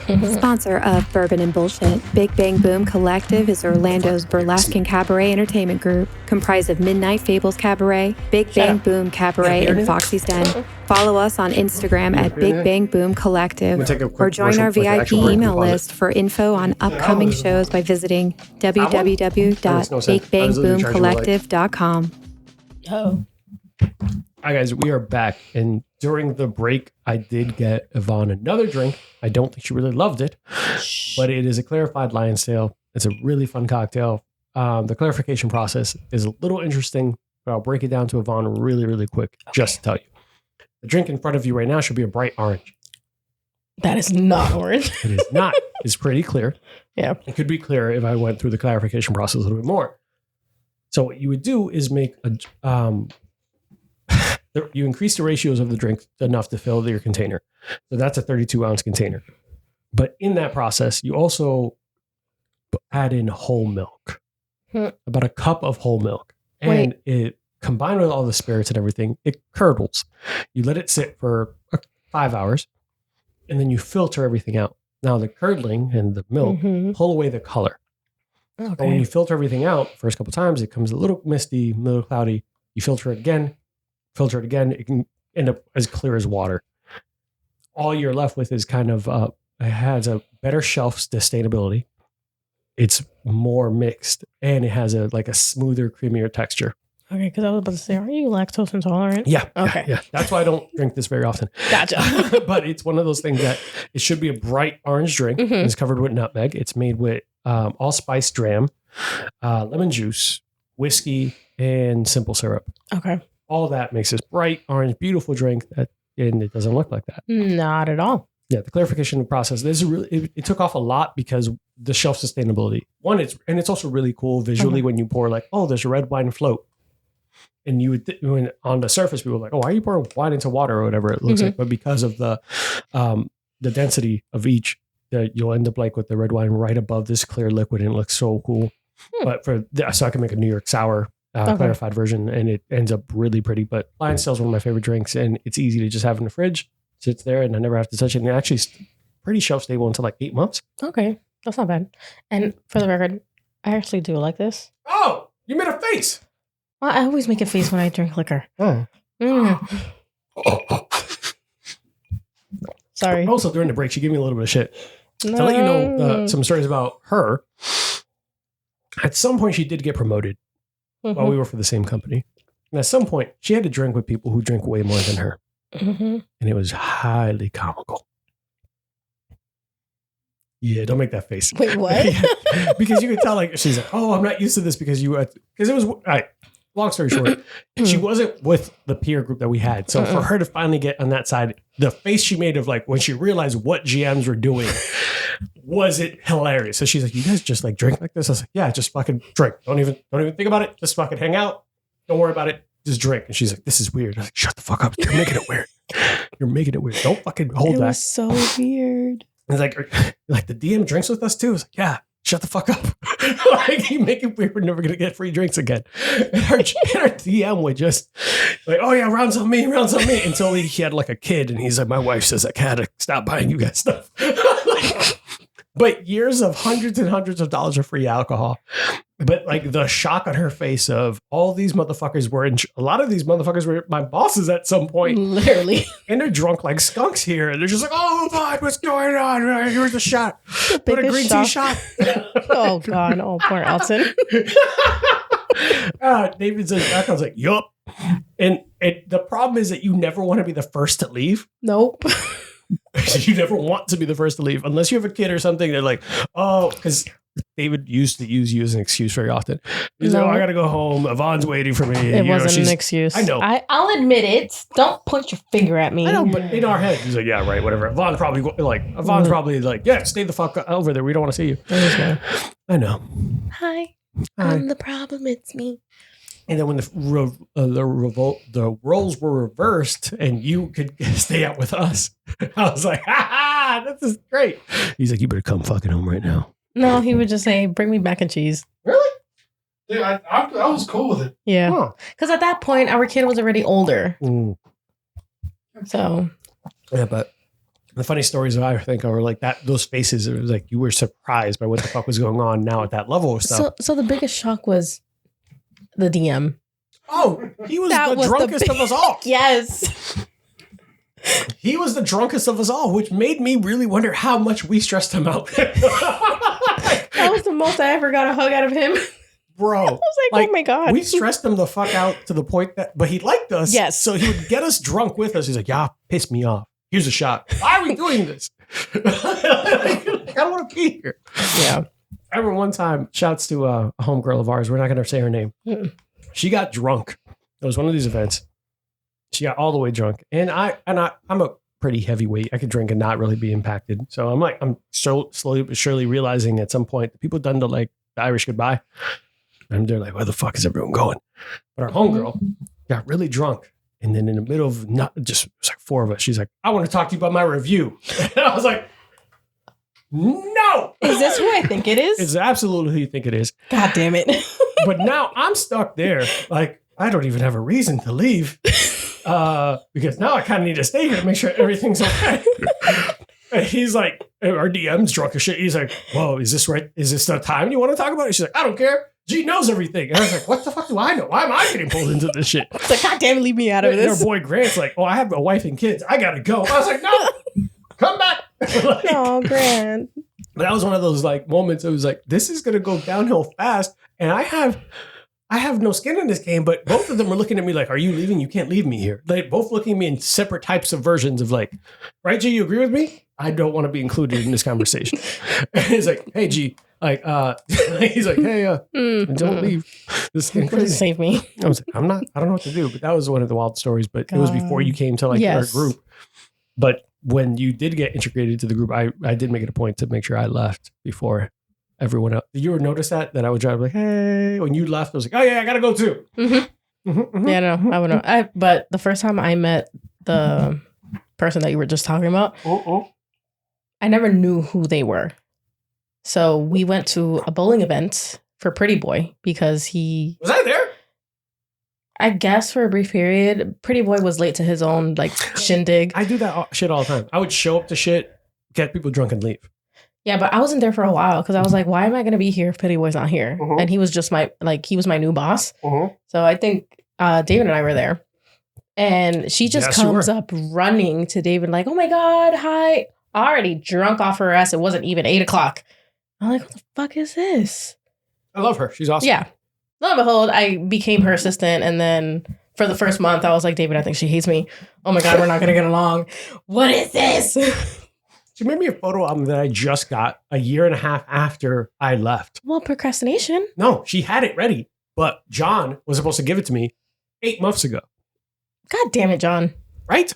Sponsor of Bourbon and Bullshit, Big Bang Boom Collective is Orlando's burlesque and cabaret entertainment group, comprised of Midnight Fables Cabaret, Big Bang Boom Cabaret, and Foxy's Den. Follow us on Instagram at Big Bang Boom Collective, or join our VIP email list for info on upcoming shows by visiting www.bigbangboomcollective.com. Oh. All right, guys, we are back. And during the break, I did get Yvonne another drink. I don't think she really loved it, but it is a clarified lion's tail. It's a really fun cocktail. The clarification process is a little interesting, but I'll break it down to Yvonne really, really quick, just to tell you. The drink in front of you right now should be a bright orange. That is not orange. It is not. It's pretty clear. Yeah. It could be clearer if I went through the clarification process a little bit more. So what you would do is make a... you increase the ratios of the drink enough to fill your container. So that's a 32-ounce container. But in that process, you also add in whole milk, about a cup of whole milk. And it combined with all the spirits and everything, it curdles. You let it sit for 5 hours, and then you filter everything out. Now, the curdling and the milk pull away the color. Okay. But when you filter everything out, first couple times, it comes a little misty, a little cloudy. You filter it again, it can end up as clear as water. All you're left with is kind of, it has a better shelf sustainability. It's more mixed, and it has a smoother, creamier texture. Okay, because I was about to say, are you lactose intolerant? Yeah. Okay. Yeah. That's why I don't drink this very often. Gotcha. But it's one of those things that it should be a bright orange drink. It's covered with nutmeg. It's made with allspice dram, lemon juice, whiskey, and simple syrup. Okay. All that makes this bright orange, beautiful drink and it doesn't look like that. Not at all. Yeah, the clarification process. This is really it took off a lot because the shelf sustainability. It's also really cool visually when you pour there's a red wine float, and you would when on the surface people are like, oh, why are you pouring wine into water or whatever it looks like? But because of the density of each, you'll end up with the red wine right above this clear liquid, and it looks so cool. But so I can make a New York sour. Clarified version, and it ends up really pretty. But Lion's Tail is one of my favorite drinks, and it's easy to just have in the fridge. Sits there, and I never have to touch it. And it actually is pretty shelf stable until 8 months. Okay, that's not bad. And for the record, I actually do like this. Oh, you made a face. Well, I always make a face when I drink liquor. Oh. Sorry. Also, during the break, she gave me a little bit of shit. To let you know some stories about her. At some point, she did get promoted. While we were for the same company. And at some point, she had to drink with people who drink way more than her. And it was highly comical. Yeah, don't make that face. Wait, what? Yeah, because you could tell she's like, oh, I'm not used to this because because it was, all right, long story short, she wasn't with the peer group that we had. So for her to finally get on that side, the face she made of when she realized what GMs were doing, was it hilarious? So she's like, you guys just drink like this? I was like, yeah, just fucking drink. Don't even think about it. Just fucking hang out. Don't worry about it. this drink. And she's like, this is weird. I was like, shut the fuck up. You're making it weird. You're making it weird. Don't fucking hold It that. was so weird. And it's like the DM drinks with us too. It's like, yeah, shut the fuck up. Like, you make it weird. We're never going to get free drinks again. And our DM would just like, oh yeah, rounds on me. Until he had like a kid. And he's like, my wife says I gotta stop buying you guys stuff. But years of hundreds and hundreds of dollars of free alcohol. But like the shock on her face of all these motherfuckers were a lot of these motherfuckers were my bosses at some point. Literally. And they're drunk like skunks here. And they're just like, oh God, what's going on? Here's a shot. Put a green tea shot. Oh God. Oh, poor Elton. David says back. I was like, yup. And the problem is that you never want to be the first to leave. Nope. You never want to be the first to leave unless you have a kid or something. They're like, oh, because David used to use you as an excuse very often. He's like, oh, I got to go home. Yvonne's waiting for me. It wasn't an excuse. I know. I'll admit it. Don't point your finger at me. I know, but in our head, he's like, yeah, right, whatever. Yvonne's probably like, yeah, stay the fuck over there. We don't want to see you. I know. Hi. I'm the problem. It's me. And then when the roles were reversed and you could stay out with us, I was like, ha, this is great. He's like, you better come fucking home right now. No, he would just say, bring me mac and cheese. Really? Yeah, I was cool with it. Yeah. Because at that point, our kid was already older. Mm. So. Yeah, but the funny stories I think are like that, those faces, it was like you were surprised by what the fuck was going on now at that level of stuff. So the biggest shock was the DM. Oh, he was the drunkest of us all. Yes. He was the drunkest of us all, which made me really wonder how much we stressed him out. That was the most I ever got a hug out of him. Bro. I was like, oh my God. We stressed him the fuck out to the point that, but he liked us. Yes. So he would get us drunk with us. He's like, yeah, piss me off. Here's a shot. Why are we doing this? I don't want to be here. Yeah. I remember one time, shouts to a homegirl of ours. We're not going to say her name. Mm-mm. She got drunk. It was one of these events. She got all the way drunk. And I'm a pretty heavyweight. I could drink and not really be impacted. So I'm so slowly but surely realizing at some point the people done the Irish goodbye. And they're like, where the fuck is everyone going? But our homegirl got really drunk. And then in the middle of it was like four of us. She's like, I want to talk to you about my review. And I was like, no. Is this who I think it is? It's absolutely who you think it is. God damn it. But now I'm stuck there. Like, I don't even have a reason to leave. Because now I kind of need to stay here to make sure everything's okay. And he's like, our DM's drunk as shit. He's like, whoa, is this right? Is this the time you want to talk about it? She's like, I don't care. G knows everything. And I was like, what the fuck do I know? Why am I getting pulled into this shit? It's like, God damn it, leave me out of and this. Our boy Grant's like, oh, I have a wife and kids. I got to go. I was like, no, come back. Oh, Grant. But that was one of those moments. It was like, this is going to go downhill fast. And I have no skin in this game, but both of them were looking at me like, are you leaving? You can't leave me here. They both looking at me in separate types of versions of like, right, G, you agree with me? I don't want to be included in this conversation. And he's like, hey, G, he's like, hey, don't leave. This is getting crazy. Save me. I was like, I don't know what to do. But that was one of the wild stories. But it was before you came to our group. But when you did get integrated to the group, I did make it a point to make sure I left before everyone else. Did you ever notice that I would drive like, hey, when you left, I was like, oh yeah, I gotta go too. Mm-hmm. Mm-hmm, mm-hmm. Yeah, no, I would know. But the first time I met the person that you were just talking about, I never knew who they were. So we went to a bowling event for Pretty Boy because he was I there? I guess for a brief period, Pretty Boy was late to his own shindig. I do that shit all the time. I would show up to shit, get people drunk and leave. Yeah, but I wasn't there for a while because I was like, why am I going to be here if Pretty Boy's not here? Mm-hmm. And he was just he was my new boss. Mm-hmm. So I think David and I were there. And she just comes up running to David like, oh my God, hi. Already drunk off her ass. It wasn't even 8:00. I'm like, what the fuck is this? I love her. She's awesome. Yeah. Lo and behold, I became her assistant. And then for the first month, I was like, David, I think she hates me. Oh my God, we're not going to get along. What is this? She made me a photo album that I just got a year and a half after I left. Well, procrastination. No, she had it ready, but John was supposed to give it to me 8 months ago. God damn it, John. Right?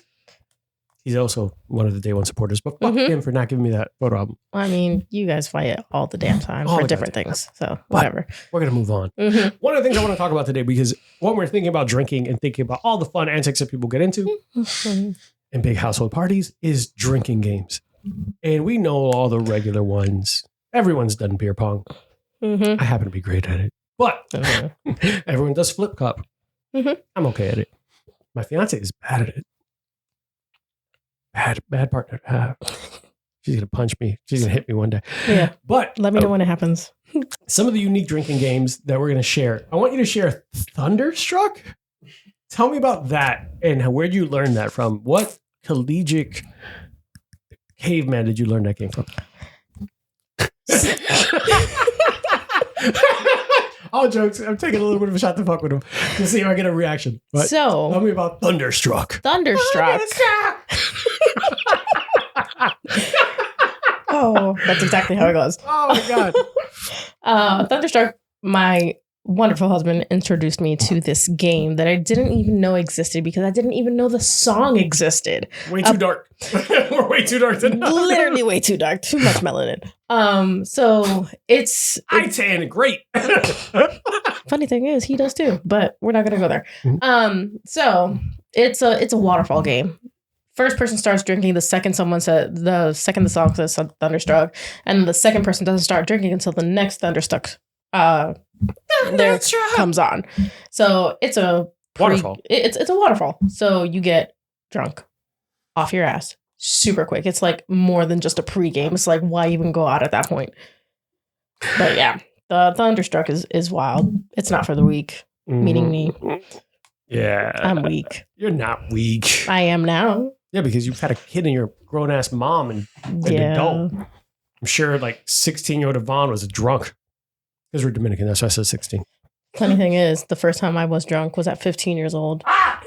He's also one of the day one supporters, but fuck him for not giving me that photo album. I mean, you guys fight all the damn time for different things. So whatever. We're going to move on. One of the things I want to talk about today, because when we're thinking about drinking and thinking about all the fun antics that people get into in big household parties, is drinking games. And we know all the regular ones. Everyone's done beer pong. I happen to be great at it. But everyone does flip cup. I'm okay at it. My fiance is bad at it. Bad partner to have. She's going to punch me. She's going to hit me one day. Yeah. But let me know when it happens. Some of the unique drinking games that we're going to share. I want you to share Thunderstruck. Tell me about that and where'd you learn that from? What collegiate caveman did you learn that game from? All jokes. I'm taking a little bit of a shot to fuck with him to see if I get a reaction. But so, tell me about Thunderstruck. Oh, that's exactly how it goes. Oh my God. Thunderstruck, my wonderful husband introduced me to this game that I didn't even know existed because I didn't even know the song existed. Way too dark. We're way too dark to know. Literally way too dark. Too much melanin. So it's I tan great. Funny thing is, he does too, but we're not gonna go there. So it's a waterfall game. First person starts drinking the second the song says Thunderstruck, and the second person doesn't start drinking until the next Thunderstruck there comes on. So it's a waterfall. It's a waterfall. So you get drunk off your ass super quick. It's like more than just a pregame. It's like, why even go out at that point? But yeah, the Thunderstruck is wild. It's not for the weak, meaning me. Yeah. I'm weak. You're not weak. I am now. Yeah, because you've had a kid and you're a grown-ass mom and an adult. I'm sure like 16-year-old Yvonne was a drunk. Because we're Dominican, that's why I said 16. Funny thing is, the first time I was drunk was at 15 years old. I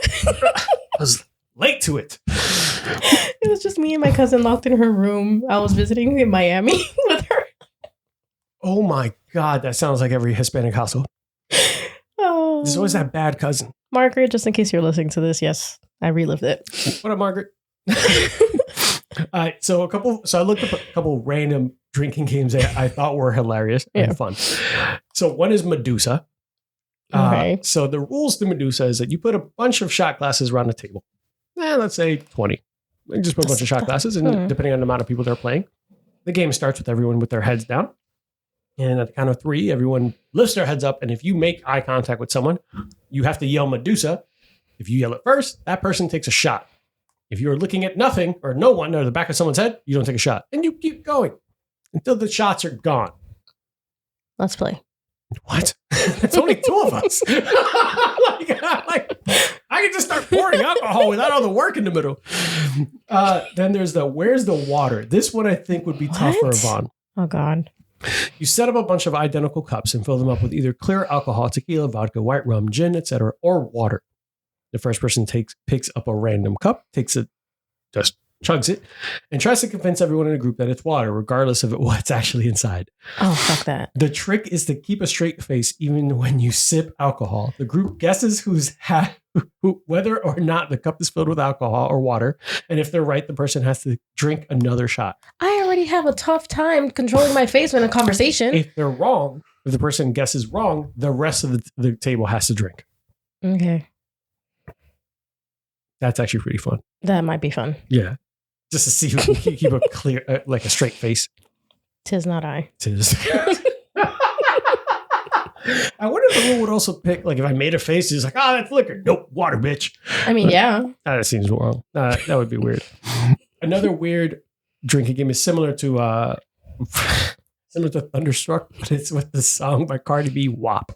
was late to it. It was just me and my cousin locked in her room. I was visiting in Miami with her. Oh my God, that sounds like every Hispanic household. Oh. There's always that bad cousin. Margaret, just in case you're listening to this, yes, I relived it. What up, Margaret? All right, so I looked up a couple random drinking games that I thought were hilarious and fun. So one is Medusa. Okay. So the rules to Medusa is that you put a bunch of shot glasses around the table. Let's say 20. You just put a bunch of shot glasses, and depending on the amount of people they're playing, the game starts with everyone with their heads down. And at the count of 3, everyone lifts their heads up. And if you make eye contact with someone, you have to yell Medusa. If you yell it first, that person takes a shot. If you're looking at nothing or no one or the back of someone's head, you don't take a shot. And you keep going until the shots are gone. Let's play. What? It's only 2 of us. I can just start pouring alcohol without all the work in the middle. Then there's the where's the water? This one I think would be tough for Yvonne. Oh, God. You set up a bunch of identical cups and fill them up with either clear alcohol, tequila, vodka, white rum, gin, etc., or water. The first person picks up a random cup, takes it, just chugs it, and tries to convince everyone in the group that it's water, regardless of what's actually inside. Oh, fuck that. The trick is to keep a straight face even when you sip alcohol. The group guesses whether or not the cup is filled with alcohol or water, and if they're right, the person has to drink another shot. I already have a tough time controlling my face in a conversation. If they're wrong, if the person guesses wrong, the rest of the table has to drink. Okay. That's actually pretty fun. That might be fun. Yeah. Just to see who can keep a clear, like a straight face. 'Tis not I. Tis. I wonder if the rule would also pick, like if I made a face, he's like, that's liquor. Nope, water, bitch. I mean, yeah. That seems wrong. That would be weird. Another weird drinking game is similar to Thunderstruck, but it's with the song by Cardi B, WAP.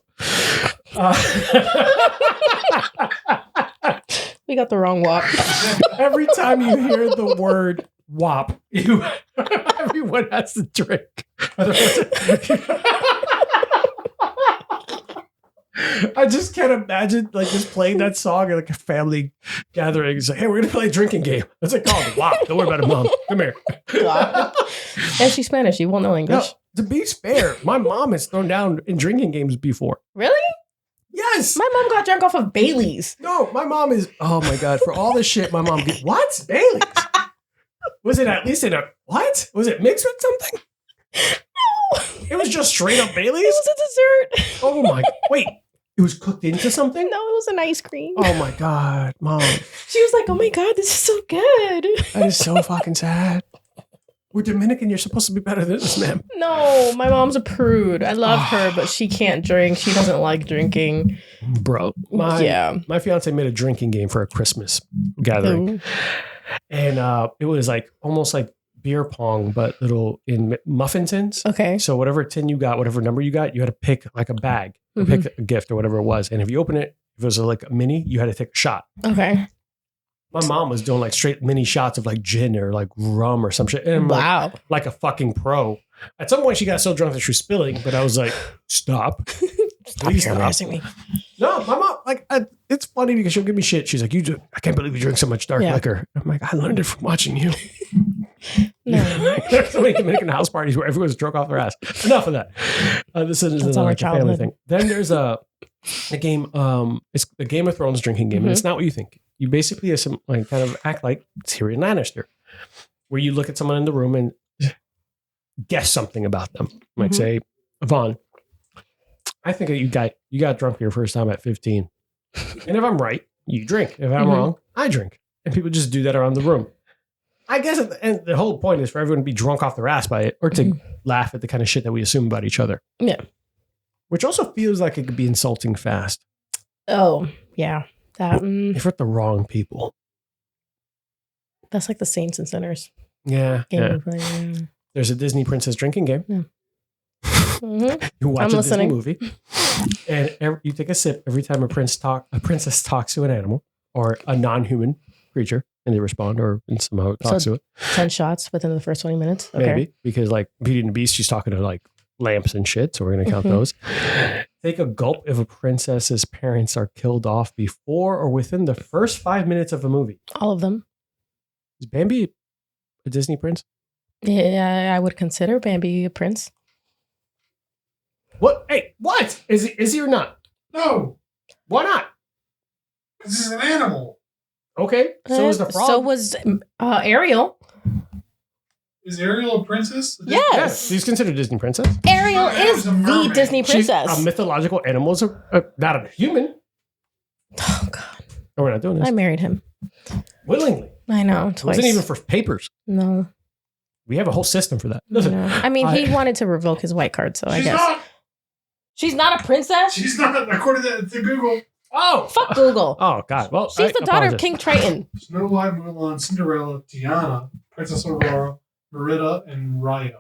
We got the wrong WAP. Every time you hear the word WAP, everyone has to drink. I just can't imagine like just playing that song at like a family gathering. It's like, hey, we're gonna play a drinking game. What's it called? WAP. Don't worry about it, Mom. Come here. And she's Spanish. You won't know English. No, to be fair, my mom has thrown down in drinking games before. Really? Yes. My mom got drunk off of Bailey's. No, my mom is, oh my God, for all this shit, my mom what? Bailey's? Was it at least in a what? Was it mixed with something? No. It was just straight up Baileys? It was a dessert. Oh my, wait. It was cooked into something? No, it was an ice cream. Oh my God, Mom. She was like, oh my God, this is so good. That is so fucking sad. We're Dominican. You're supposed to be better than this, ma'am. No, my mom's a prude. I love her, but she can't drink. She doesn't like drinking. Bro, my fiance made a drinking game for a Christmas gathering. Ooh. And it was like almost like beer pong, but little in muffin tins. Okay. So whatever tin you got, whatever number you got, you had to pick like a bag or pick a gift or whatever it was. And if you open it, if it was like a mini, you had to take a shot. Okay. My mom was doing like straight mini shots of like gin or like rum or some shit. And I'm like a fucking pro. At some point, she got so drunk that she was spilling, but I was like, stop. Please stop. Harassing me. No, my mom, like, it's funny because she'll give me shit. She's like, I can't believe you drink so much dark liquor. I'm like, I learned it from watching you. No. There's so many Dominican house parties where everyone's drunk off their ass. Enough of that. This is a family thing. Then there's a game, it's the Game of Thrones drinking game, and it's not what you think. You basically kind of act like Tyrion Lannister, where you look at someone in the room and guess something about them. Like say, Yvonne, I think that you got drunk for your first time at 15. And if I'm right, you drink. If I'm wrong, I drink. And people just do that around the room. I guess at the end, the whole point is for everyone to be drunk off their ass by it or to laugh at the kind of shit that we assume about each other. Yeah. Which also feels like it could be insulting fast. Oh, yeah. That if we're the wrong people. That's like the Saints and Sinners. Yeah. Game we play. There's a Disney princess drinking game. Yeah. You watch Disney movie, and you take a sip every time a princess talks to an animal or a non-human creature, and they respond or somehow talks to it. 10 shots within the first 20 minutes. Okay. Maybe because like Beauty and the Beast, she's talking to like lamps and shit, so we're gonna count those. Take a gulp if a princess's parents are killed off before or within the first 5 minutes of a movie. All of them. Is Bambi a Disney prince? Yeah, I would consider Bambi a prince. What? Hey, what? Is he or not? No. Why not? Because he's an animal. Okay. So is the frog. So was Ariel. Is Ariel a princess? Yes. She's considered a Disney princess. Ariel is the Disney princess. She's a mythological animal, not a human. Oh, God. Oh, we're not doing this. I married him. Willingly. I know, It twice. wasn't even for papers. No. We have a whole system for that. Listen, I mean, he wanted to revoke his white card, so I guess. She's not a princess? She's not, according to Google. Oh! Fuck Google. Oh, God. Well, she's the daughter of King Triton. Snow White, Mulan, Cinderella, Tiana, Princess Aurora, Merida, and Raya.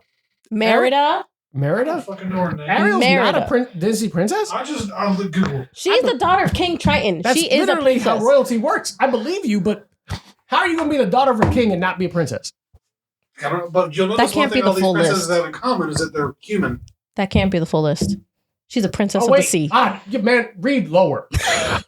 Merida? Merida? I don't fucking know her name. Ariel's not a Disney princess? I'll look Google. She's the daughter of King Triton. That's she is a literally princess. how royalty works. I believe you, but how are you going to be the daughter of a king and not be a princess? But you'll notice That can't be the full these princesses list. have in common is that they're human. That can't be the full list. She's a princess of the sea. Man, read lower.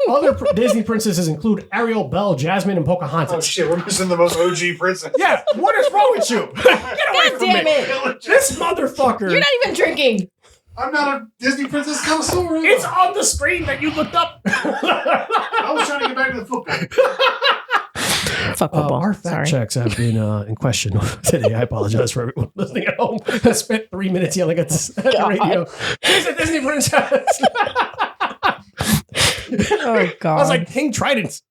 Other Disney princesses include Ariel, Belle, Jasmine, and Pocahontas. Oh shit, we're missing the most OG princess. Yeah, what is wrong with you? Get away God from damn me. it. This motherfucker. You're not even drinking. I'm not a Disney princess connoisseur. It's on the screen that you looked up. I was trying to get back to the football. Fuck football. Our fact checks have been in question today. I apologize for everyone listening at home. I spent 3 minutes yelling at the radio. She's a Disney princess. Oh, God. I was like, King Trident.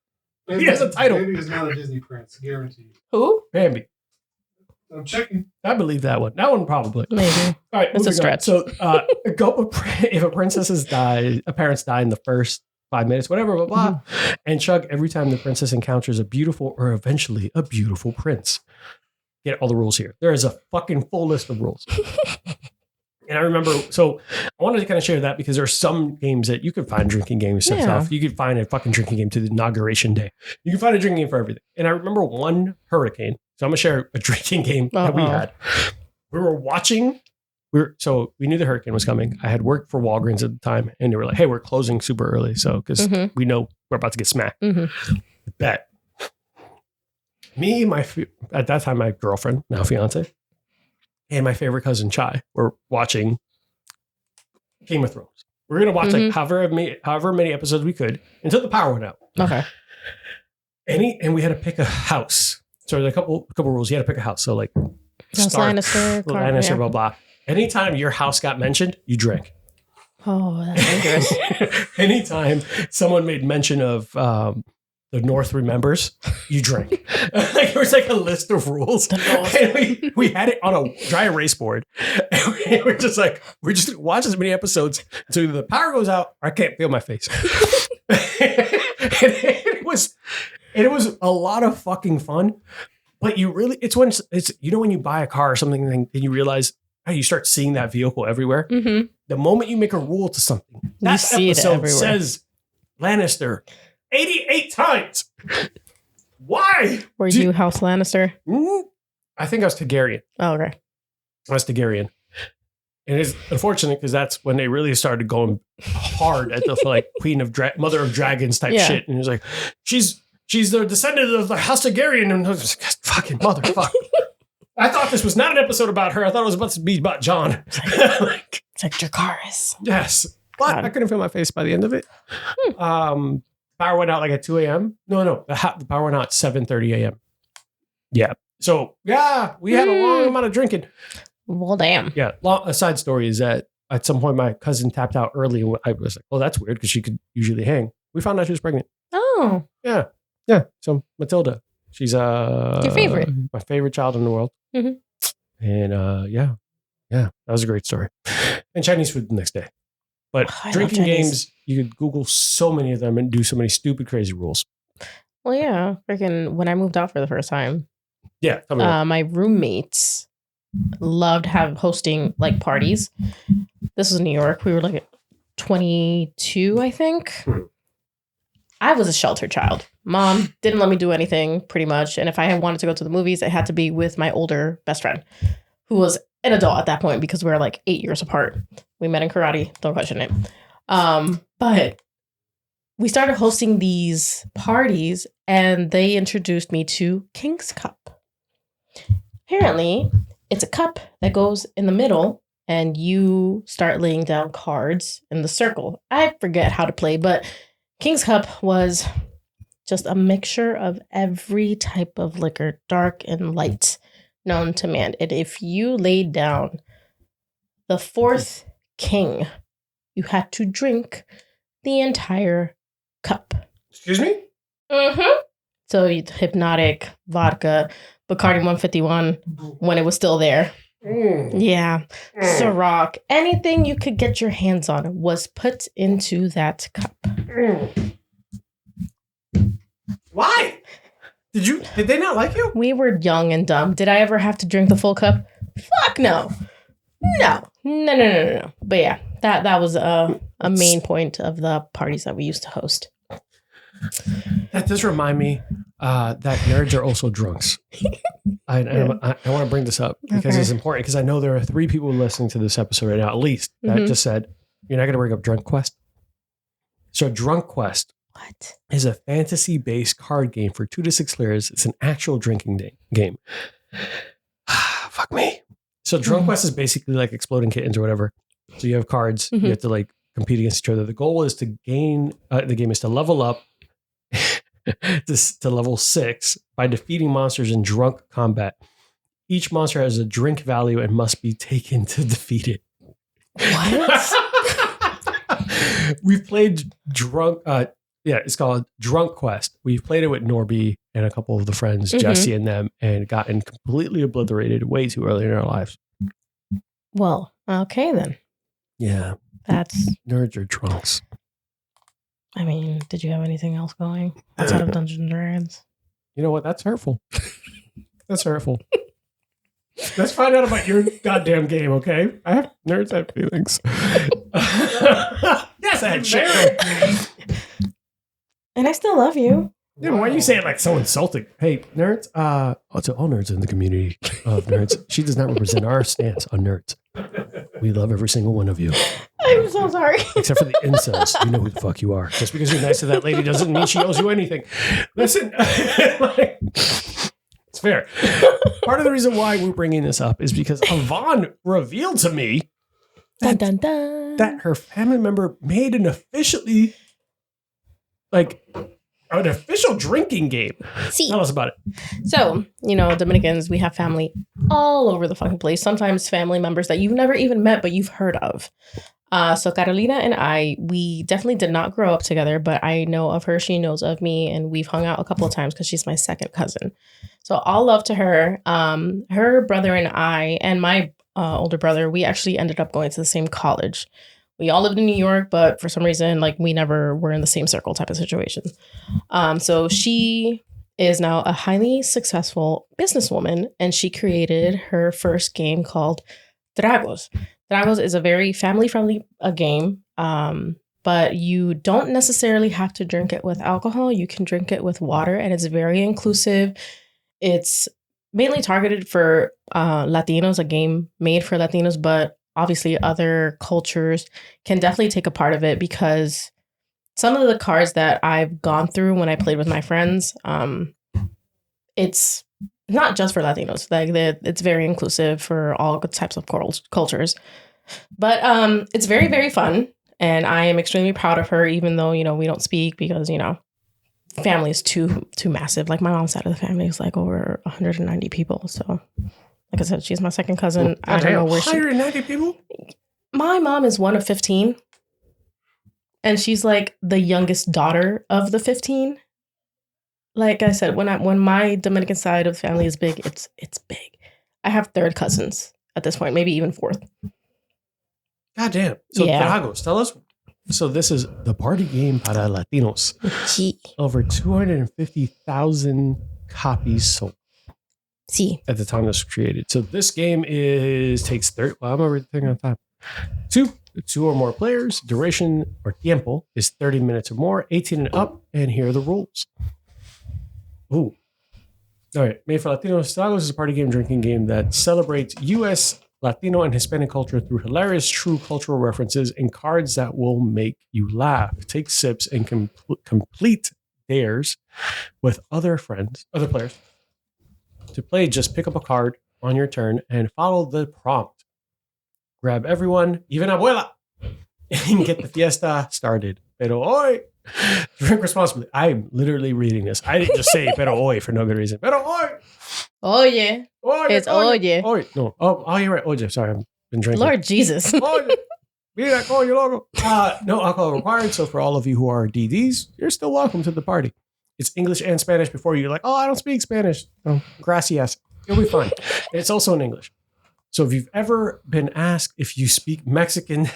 He has a title. Bambi is not a Disney prince, guaranteed. Who? Bambi. I'm checking. I believe that one. That one probably. Maybe. All right, It's a moving on. stretch. So, if a princess dies, a parents die in the first 5 minutes, whatever, blah, blah, and chug every time the princess encounters a beautiful or eventually a beautiful prince. Get all the rules here. There is a fucking full list of rules. And I remember, so I wanted to kind of share that because there are some games that you can find drinking games and stuff. You could find a fucking drinking game to the inauguration day. You can find a drinking game for everything. And I remember one hurricane. So I'm going to share a drinking game that we had. We were watching. So we knew the hurricane was coming. I had worked for Walgreens at the time. And they were like, hey, we're closing super early. So because we know we're about to get smacked. Bet. Me, at that time, my girlfriend, now fiance, and my favorite cousin Chai were watching Game of Thrones. We're going to watch like however many episodes we could until the power went out. Okay. And we had to pick a house. So there's a couple rules. You had to pick a house. So like Lannister, Lannister, blah blah. Anytime your house got mentioned, you drank. Oh, that's dangerous. Anytime someone made mention of the North remembers, you drink. Like, there was like a list of rules. And we had it on a dry erase board. And we're just watch as many episodes until either the power goes out or I can't feel my face. It was a lot of fucking fun. But when you buy a car or something, then you realize you start seeing that vehicle everywhere. Mm-hmm. The moment you make a rule to something, that episode says Lannister 88 times. Why? Were you House Lannister? I think I was Targaryen. Oh, okay. I was Targaryen. And it's unfortunate because that's when they really started going hard at the like Mother of Dragons type shit. And it was like, she's the descendant of the House Targaryen. And I was like, fucking motherfucker. I thought this was not an episode about her. I thought it was about to be about John. It's like Dracarys. Yes. But I couldn't feel my face by the end of it. Power went out like at 2 a.m. No. The power went out at 7:30 a.m. Yeah. So, yeah, we had a long amount of drinking. Well, damn. Yeah. A side story is that at some point my cousin tapped out early. And I was like, well, that's weird because she could usually hang. We found out she was pregnant. Oh. Yeah. Yeah. So, Matilda. She's your favorite. My favorite child in the world. Mm-hmm. And yeah, that was a great story. And Chinese food the next day. But drinking games, you could Google so many of them and do so many stupid, crazy rules. Well, yeah. Freaking when I moved out for the first time. Yeah. Tell me my roommates loved hosting like parties. This was in New York. We were like 22, I think. I was a sheltered child. Mom didn't let me do anything pretty much. And if I had wanted to go to the movies, it had to be with my older best friend, who was an adult at that point because we were like 8 years apart. We met in karate. Don't question it. But we started hosting these parties and they introduced me to King's Cup. Apparently, it's a cup that goes in the middle and you start laying down cards in the circle. I forget how to play, but King's Cup was just a mixture of every type of liquor, dark and light, known to man. And if you laid down the fourth king, you had to drink the entire cup. Excuse me? Mm-hmm. So Hypnotic, vodka, Bacardi 151, when it was still there. Yeah. Ciroc, anything you could get your hands on was put into that cup. Why? Did they not like you? We were young and dumb. Did I ever have to drink the full cup? Fuck no. No. But yeah, that was a main point of the parties that we used to host. That does remind me that nerds are also drunks. I want to bring this up because it's important because I know there are 3 people listening to this episode right now, at least, that just said, you're not going to bring up Drunk Quest. So Drunk Quest is a fantasy-based card game for 2 to 6 players. It's an actual drinking game. Fuck me. So Drunk Quest is basically like Exploding Kittens or whatever. So you have cards. You have to like compete against each other. The goal is to gain, the game is to level up to level 6 by defeating monsters in drunk combat. Each monster has a drink value and must be taken to defeat it. What? We've played drunk. It's called Drunk Quest. We've played it with Norby and a couple of the friends, Jesse and them, and gotten completely obliterated way too early in our lives. Well, okay then. Yeah, nerds are drunks. I mean, did you have anything else going outside of Dungeons and Dragons? You know what? That's hurtful. That's hurtful. Let's find out about your goddamn game, okay? Nerds have feelings. Yes, I had shit. And I still love you. Yeah, why do you say it like so insulting? Hey, nerds. To all nerds in the community of nerds, she does not represent our stance on nerds. We love every single one of you. I'm so sorry. Except for the incels. You know who the fuck you are. Just because you're nice to that lady doesn't mean she owes you anything. Listen, it's fair. Part of the reason why we're bringing this up is because Yvonne revealed to me that her family member made an officially An official drinking game. Tell us about it. So, Dominicans, we have family all over the fucking place. Sometimes family members that you've never even met, but you've heard of. So Carolina and we definitely did not grow up together, but I know of her. She knows of me, and we've hung out a couple of times because she's my second cousin. So all love to her. Her brother and I, and my older brother, we actually ended up going to the same college. We all lived in New York, but for some reason, we never were in the same circle type of situation. So she is now a highly successful businesswoman, and she created her first game called Tragos. Tragos is a very family-friendly game, but you don't necessarily have to drink it with alcohol. You can drink it with water, and it's very inclusive. It's mainly targeted for Latinos, a game made for Latinos, but obviously other cultures can definitely take a part of it because some of the cards that I've gone through when I played with my friends, it's not just for Latinos. It's very inclusive for all types of cultures. But it's very, very fun. And I am extremely proud of her, even though, we don't speak because, family is too massive. Like my mom's side of the family is over 190 people. So like I said, she's my second cousin. I don't know where 190 people? My mom is one of 15. And she's the youngest daughter of the 15. Like I said, when my Dominican side of the family is big, it's big. I have third cousins at this point, maybe even fourth. God damn. So Tragos, tell us. So this is the party game para Latinos. Over 250,000 copies sold. At the time this was created. So this game takes 30. Well, I'm gonna read the thing on top. Two or more players. Duration or tiempo is 30 minutes or more. 18 and up. And here are the rules. Ooh. All right. Made for Latinos, Tragos is a party game drinking game that celebrates U.S. Latino and Hispanic culture through hilarious, true cultural references and cards that will make you laugh. Take sips and complete dares with other players. To play, just pick up a card on your turn and follow the prompt. Grab everyone, even abuela, and get the fiesta started. Pero hoy, drink responsibly. I'm literally reading this. I didn't just say pero hoy for no good reason. Pero hoy. Oye. It's oye. Oye. No. Oh, you're right. Oye. Sorry, I've been drinking. Lord Jesus. Oye. Mira, coño loco. No alcohol required. So for all of you who are DDs, you're still welcome to the party. It's English and Spanish before you're like, I don't speak Spanish. Oh, gracias. It'll be fine. It's also in English. So if you've ever been asked if you speak Mexican,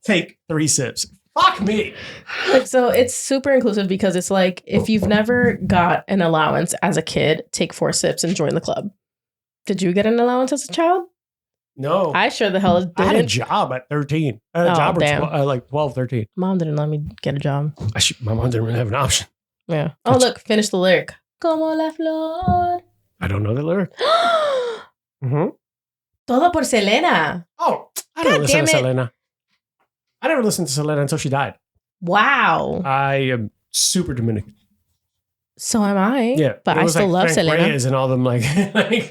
take 3 sips. Fuck me. So it's super inclusive because it's if you've never got an allowance as a kid, take 4 sips and join the club. Did you get an allowance as a child? No. I sure the hell didn't. I had a job at 13. I had a job at 12, 13. Mom didn't let me get a job. My mom didn't really have an option. Yeah. Oh, look, finish the lyric. Como la flor. I don't know the lyric. Mm-hmm. Todo por Selena. Oh, I didn't listen to Selena. I never listened to Selena until she died. Wow. I am super Dominican. So am I. Yeah. But I still love Frank Selena. Reyes and all them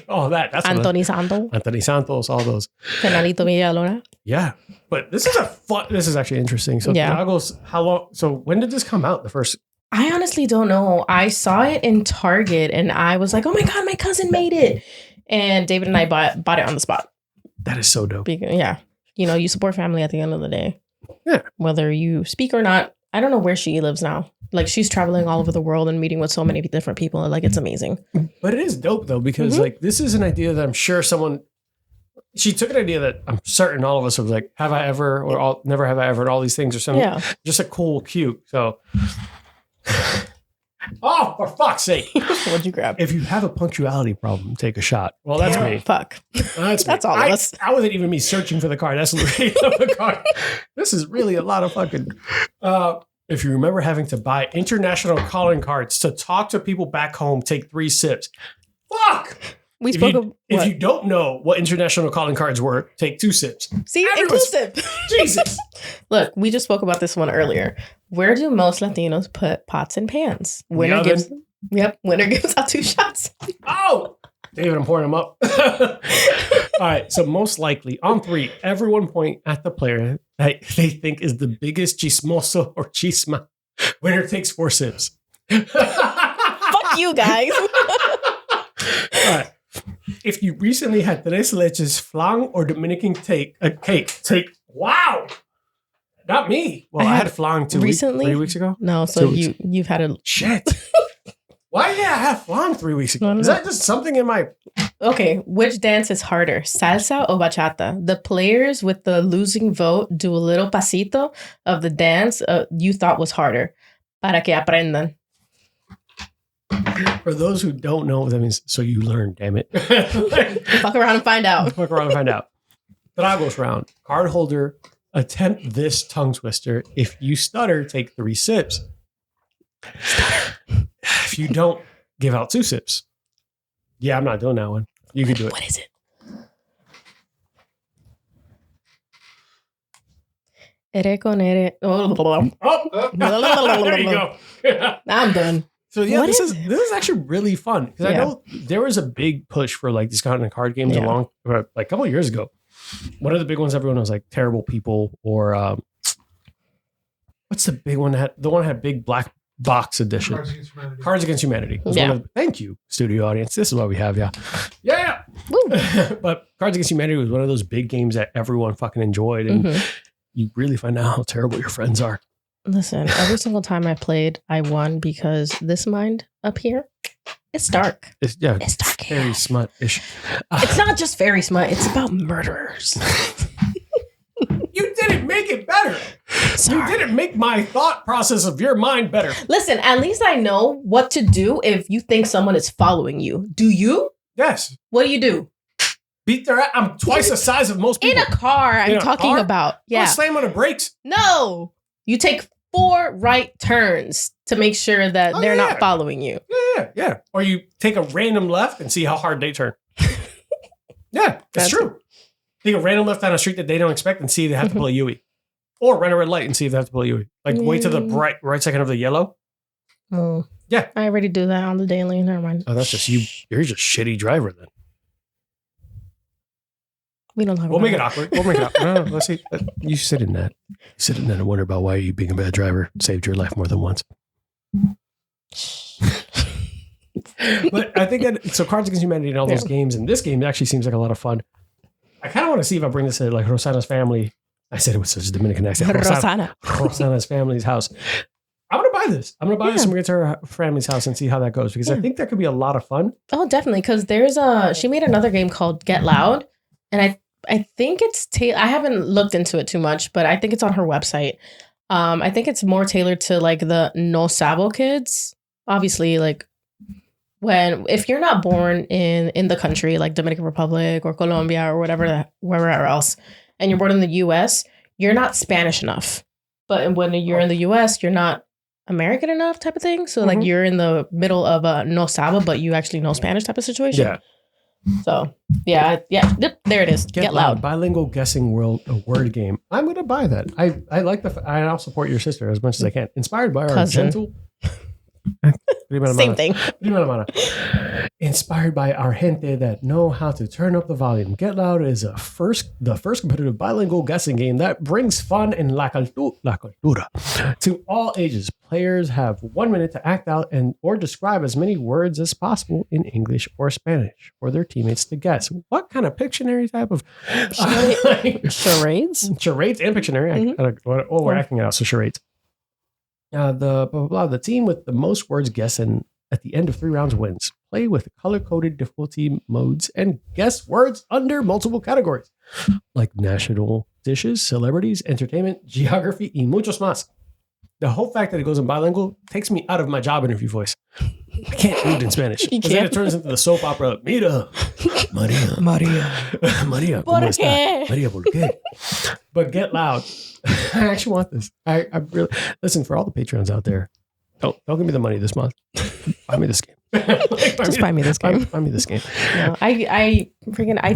all that. That's Anthony Santos, all those. Fernandito Villalona. Yeah. But this is actually interesting. So Tragos, how long? So when did this come out? The first? I honestly don't know. I saw it in Target and I was like, oh my God, my cousin made it. And David and I bought it on the spot. That is so dope. Yeah. You support family at the end of the day. Yeah. Whether you speak or not. I don't know where she lives now. She's traveling all over the world and meeting with so many different people. It's amazing. But it is dope though, because this is an idea that I'm sure she took an idea that I'm certain all of us have have I ever or never have I ever and all these things or something. Yeah. Just a cool cute. So oh, for fuck's sake. What'd you grab? If you have a punctuality problem, take a shot. Well, that's me. Fuck. That's all of us. That wasn't even me searching for the card. That's literally the card. This is really a lot of fucking... if you remember having to buy international calling cards to talk to people back home, take 3 sips. Fuck! If you don't know what international calling cards were, take 2 sips. See, inclusive. Jesus. Look, we just spoke about this one earlier. Where do most Latinos put pots and pans? Winner gives out 2 shots. Oh, David, I'm pouring them up. All right, so most likely on 3, everyone point at the player that they think is the biggest chismoso or chisma Winner takes 4 sips. Fuck you guys. All right. If you recently had tres leches, flan, or Dominican cake, wow. Not me. Well, I had flan 3 weeks ago. No, so you've had a shit. Why did I have flan 3 weeks ago? Is that just something in my... Okay, which dance is harder, salsa or bachata? The players with the losing vote do a little pasito of the dance you thought was harder. Para que aprendan. For those who don't know what that means, so you learn, damn it. Fuck around and find out. Fuck around and find out. Tragos round. Card holder, attempt this tongue twister. If you stutter, take 3 sips. If you don't, give out 2 sips. Yeah, I'm not doing that one. You can do it. What is it? Ere con ere. There you go. I'm done. So yeah, this is actually really fun because I know there was a big push for like these kind of card games like a couple of years ago. One of the big ones everyone was like Terrible People or what's the big one that had big black box edition? Cards Against Humanity. Thank you, studio audience. This is what we have. Yeah. But Cards Against Humanity was one of those big games that everyone fucking enjoyed, and you really find out how terrible your friends are. Listen, every single time I played, I won because this mind up here, it's dark. It's dark. Very smut-ish. It's not just very smut. It's about murderers. You didn't make it better. Sorry. You didn't make my thought process of your mind better. Listen, at least I know what to do if you think someone is following you. Do you? Yes. What do you do? Beat their ass. I'm twice the size of most people. In a car, I'm talking about. Yeah. Slam on the brakes. No. You take 4 right turns to make sure that they're not following you. Yeah. Or you take a random left and see how hard they turn. Yeah, that's true. Take a random left down a street that they don't expect and see if they have to pull a Yui. Or run a red light and see if they have to pull a Yui. Like wait to the right second of the yellow. Oh. Yeah. I already do that on the daily. Never mind. Oh, that's just you. You're just a shitty driver then. We don't talk We'll about make it awkward. We'll make it awkward. No, let's see. You sit in that. Sit in that and wonder about why you being a bad driver saved your life more than once. But I think that, so Cards Against Humanity and all those games, and this game actually seems like a lot of fun. I kind of want to see if I bring this to like Rosana's family. I said it with such a Dominican accent. Rosana's family's house. I'm going to buy this. I'm going to buy this and bring it to her family's house and see how that goes because I think that could be a lot of fun. Oh, definitely. Because she made another game called Get Loud. And I think it's, I haven't looked into it too much, but I think it's on her website. I think it's more tailored to like the no sabo kids. Obviously, like if you're not born in the country, like Dominican Republic or Colombia or wherever else, and you're born in the US, you're not Spanish enough. But when you're in the US, you're not American enough type of thing. So like you're in the middle of a no sabo, but you actually know Spanish type of situation. Yeah. So, there it is. Get loud. Bilingual guessing word game. I'm going to buy that. I like I'll support your sister as much as I can. Inspired by our gentle... Same thing. Inspired by our gente that know how to turn up the volume. Get Loud is the first competitive bilingual guessing game that brings fun and la cultura to all ages. Players have 1 minute to act out or describe as many words as possible in English or Spanish for their teammates to guess. What kind of Pictionary type of charades? Charades and Pictionary. We're acting it out, so charades. The team with the most words guessed at the end of 3 rounds wins. Play with color-coded difficulty modes and guess words under multiple categories like national dishes, celebrities, entertainment, geography, y muchos más. The whole fact that it goes in bilingual takes me out of my job interview voice. I can't do it in Spanish. Because then it turns into the soap opera. Mira, Maria, ¿cómo está? Maria, ¿por qué? But Get Loud. I actually want this. I really listen for all the Patreons out there. Don't give me the money this month. Buy me this game. Buy me this game. Buy me this game. No, I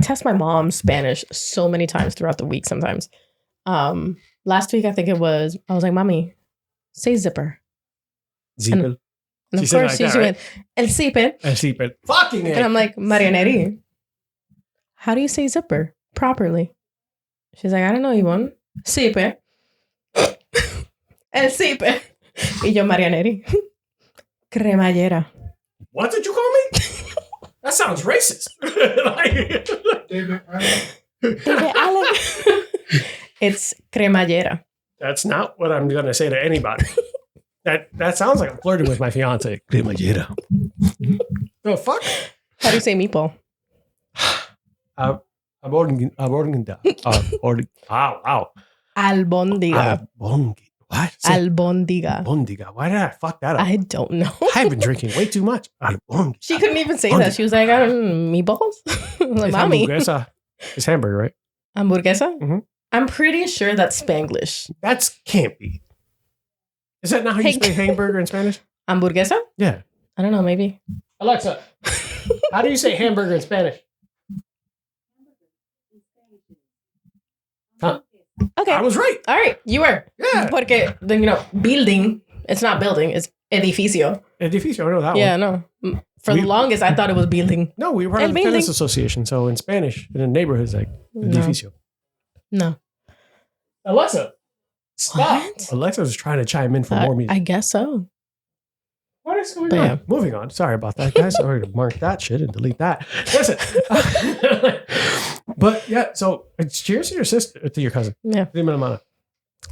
test my mom's Spanish so many times throughout the week. Sometimes, last week I was like, "Mommy, say zipper." Zipper. And of course she's doing el zipper. El zipper. Fucking it. And I'm like, Marianeri, how do you say zipper properly? She's like, I don't know, Yvonne. Zipper. El zipper. Y yo, Marianeri. Cremallera. What did you call me? That sounds racist. David Allen. David Allen. It's cremallera. That's not what I'm going to say to anybody. That sounds like I'm flirting with my fiance. Cremallera. The fuck? How do you say meatball? Wow. Albondiga. What? Albondiga. Albondiga. Why did I fuck that up? I don't know. I've been drinking way too much. She couldn't even say that. She was like, meatballs? Like, mommy. Hamburguesa. It's hamburger, right? Hamburguesa? Mhm. I'm pretty sure that's Spanglish. That can't be. Is that not how you say hamburger in Spanish? Hamburguesa? Yeah. I don't know, maybe. Alexa, how do you say hamburger in Spanish? Huh? Okay. I was right. All right. You were. Yeah. Porque, building, it's not building, it's edificio. Edificio, I know that Yeah, one. no. For the longest, I thought it was building. No, we were part of the tennis association. So in Spanish, in the neighborhood, it's like edificio. No. Alexa, stop. What? Alexa was trying to chime in for more music. I guess so. What is going But on? yeah. Moving on. Sorry about that, guys. Sorry to mark that shit and delete that. Listen. But yeah, so cheers to your sister, to your cousin. Yeah.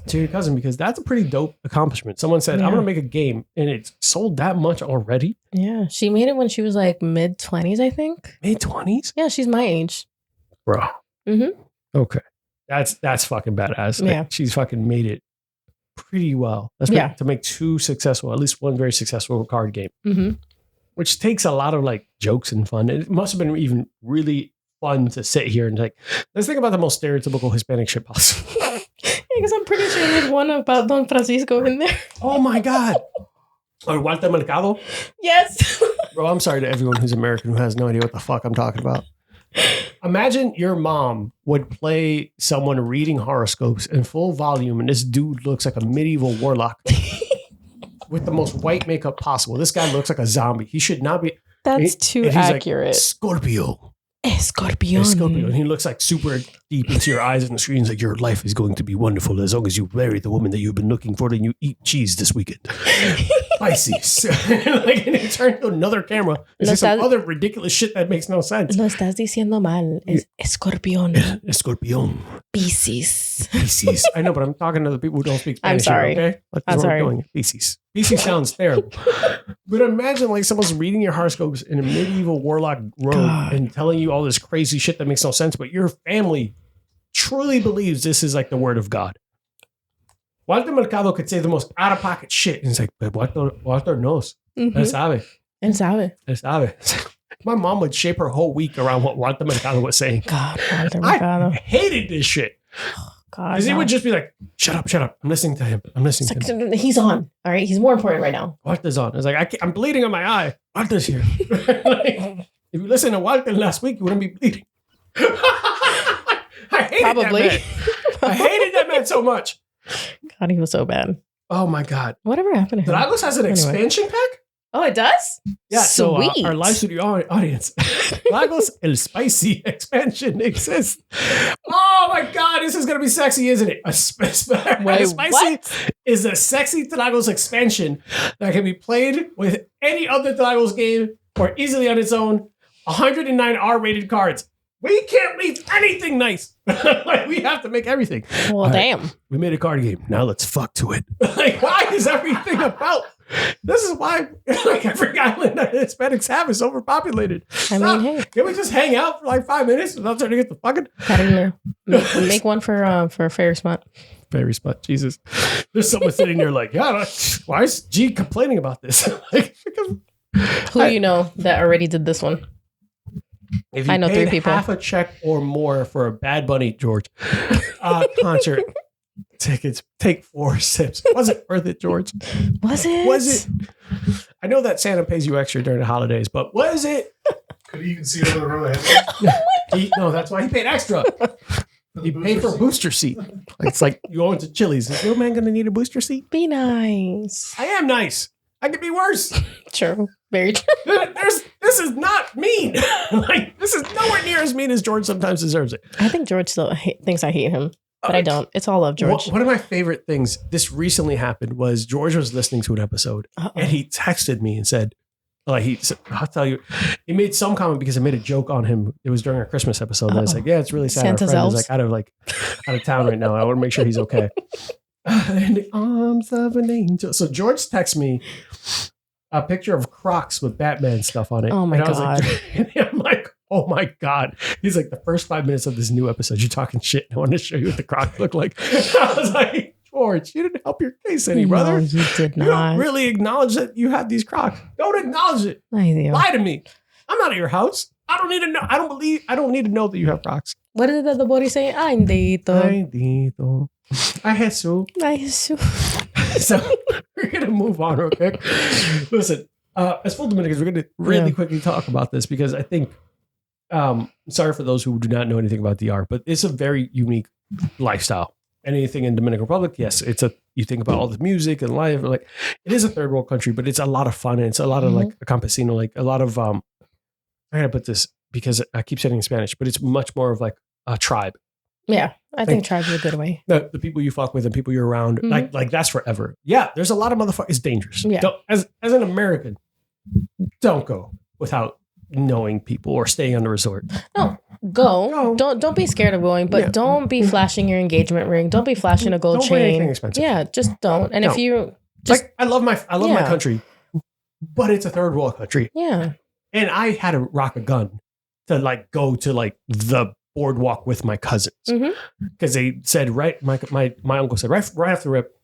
To your cousin, because that's a pretty dope accomplishment. Someone said, I'm going to make a game, and it's sold that much already. Yeah. She made it when she was like mid-20s, I think. Mid-20s? Yeah, she's my age. Bro. Mm-hmm. Okay. That's fucking badass. Yeah. Like, she's fucking made it pretty well. To make two successful, at least one very successful card game. Mm-hmm. Which takes a lot of like jokes and fun. It must have been even really fun to sit here and like, let's think about the most stereotypical Hispanic shit possible. Because I'm pretty sure there's one about Don Francisco in there. Oh my God. Or Walter Mercado. Yes. Bro, I'm sorry to everyone who's American who has no idea what the fuck I'm talking about. Imagine your mom would play someone reading horoscopes in full volume, and this dude looks like a medieval warlock with the most white makeup possible. This guy looks like a zombie. He should not be. That's too and he's accurate. Like, Scorpio. Escorpion. Scorpio. And he looks like super deep into your eyes, and the screen's like, your life is going to be wonderful as long as you marry the woman that you've been looking for and you eat cheese this weekend. Pisces. Like, and it turned to another camera. It's some other ridiculous shit that makes no sense. Lo estás diciendo mal. Es escorpión. Escorpión. Pisces. Pisces. I know, but I'm talking to the people who don't speak Spanish. I'm sorry. Here, okay? I'm sorry. Doing. Pisces. Pisces sounds terrible. But imagine like someone's reading your horoscopes in a medieval warlock robe and telling you all this crazy shit that makes no sense, but your family truly believes this is like the word of God. Walter Mercado could say the most out-of-pocket shit. And it's like, but Walter knows. Mm-hmm. Él sabe. Él sabe. Él sabe. My mom would shape her whole week around what Walter Mercado was saying. God, Walter Mercado. I hated this shit. God. Because he would just be like, shut up. I'm listening to him. He's on. All right. He's more important right now. Walter's on. I was like, I'm bleeding on my eye. Walter's here. Like, if you listen to Walter last week, you wouldn't be bleeding. I hated Probably. that man. I hated that man so much. God, he was so bad. Oh my God. Whatever happened to him? Tragos has an expansion pack? Oh, it does? Yeah, Sweet. So our live studio audience, Tragos El Spicy expansion exists. Oh my God, this is going to be sexy, isn't it? Wait, Spicy what? is a sexy Tragos expansion that can be played with any other Tragos game or easily on its own. 109 R-rated cards. We can't leave anything nice. Like, we have to make everything. Well, damn. We made a card game. Now let's fuck to it. Like, why is everything about? This is why like every island that Hispanics have is overpopulated. I mean, hey. Can we just hang out for like 5 minutes without trying to get the fucking? Make one for Fairy Smut. Fairy Smut, Jesus. There's someone sitting there like, yeah, why is G complaining about this? Like, Who do you know that already did this one? If you I know paid 3 people. half a check or more for a Bad Bunny George concert tickets, take 4 sips. Was it worth it, George? Was it? I know that Santa pays you extra during the holidays, but was it? Could he even see over the road ahead? No, that's why he paid extra. He paid for a booster seat. It's like you go into Chili's. Is your man going to need a booster seat? Be nice. I am nice. I could be worse. True. Very true. This is not mean. Like, this is nowhere near as mean as George sometimes deserves it. I think George still thinks I hate him. But I don't. It's all love, George. One of my favorite things, this recently happened, was George was listening to an episode and he texted me and said, I'll tell you, he made some comment because I made a joke on him. It was during a Christmas episode. And I was like, yeah, it's really sad. Santa's Our friend is elves. out of town right now. I want to make sure he's okay. In the arms of an angel. So George texts me a picture of Crocs with Batman stuff on it. Oh my and I was God. I'm like, oh my God. He's like, the first 5 minutes of this new episode, you're talking shit. I want to show you what the Crocs look like. I was like, George, you didn't help your case any, brother. No, you did You not. don't really acknowledge that you have these Crocs. Don't acknowledge it. I do. Lie to me. I'm not at your house. I don't need to know. I don't need to know that you have Crocs. What did the body say? Ay, dito. Ay, dito. Ay, Jesus. Ay, Jesus. So we're going to move on real quick. Listen, as full Dominicans, we're going to really quickly talk about this because I think, sorry for those who do not know anything about DR, but it's a very unique lifestyle. Anything in Dominican Republic, yes, you think about all the music and life, like it is a third world country, but it's a lot of fun. And it's a lot of like a campesino, like a lot of, I gotta put this because I keep saying it in Spanish, but it's much more of like a tribe. Yeah, I think tribe's a good way. The people you fuck with and people you're around, like that's forever. Yeah, there's a lot of motherfuckers. It's dangerous. Yeah. As an American, don't go without knowing people or staying on the resort. No, go. Don't be scared of going, but don't be flashing your engagement ring. Don't be flashing a gold Don't wear chain. anything expensive. Yeah, just don't. And if you just like, I love my country, but it's a third world country. Yeah. And I had to rock a gun to like go to like the boardwalk with my cousins because they said my uncle said right off the rip,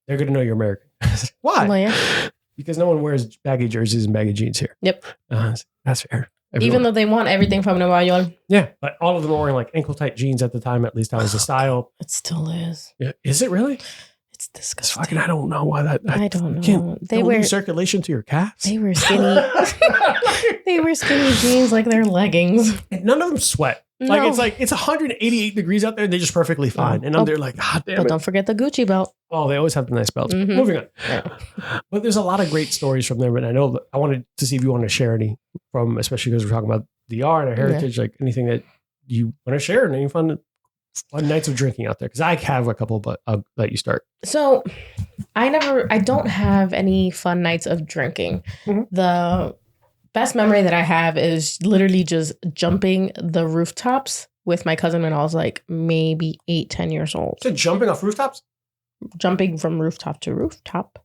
they're gonna know you're American. Why? Well, yeah. Because no one wears baggy jerseys and baggy jeans here. Yep. That's fair. Everyone. Even though they want everything from Nueva York. Yeah, but all of them were wearing like ankle tight jeans at the time. At least that was the style. It still is. Yeah. Is it really? It's It's disgusting. fucking, I don't know why that. I don't know. They wear circulation to your calves. They wear skinny. They wear skinny jeans like they're leggings. And none of them sweat. No. It's 188 degrees out there and they're just perfectly fine. And I'm there like, God damn But it. don't forget the Gucci belt. Oh, they always have the nice belts. Mhm. Moving on. Yeah. But there's a lot of great stories from there. But I know that I wanted to see if you want to share any from, especially because we're talking about DR and our heritage, like anything that you want to share and any fun nights of drinking out there. Because I have a couple, but I'll let you start. So I don't have any fun nights of drinking. Mhm. The best memory that I have is literally just jumping the rooftops with my cousin when I was like maybe 8-10 years old. So jumping off rooftops? Jumping from rooftop to rooftop.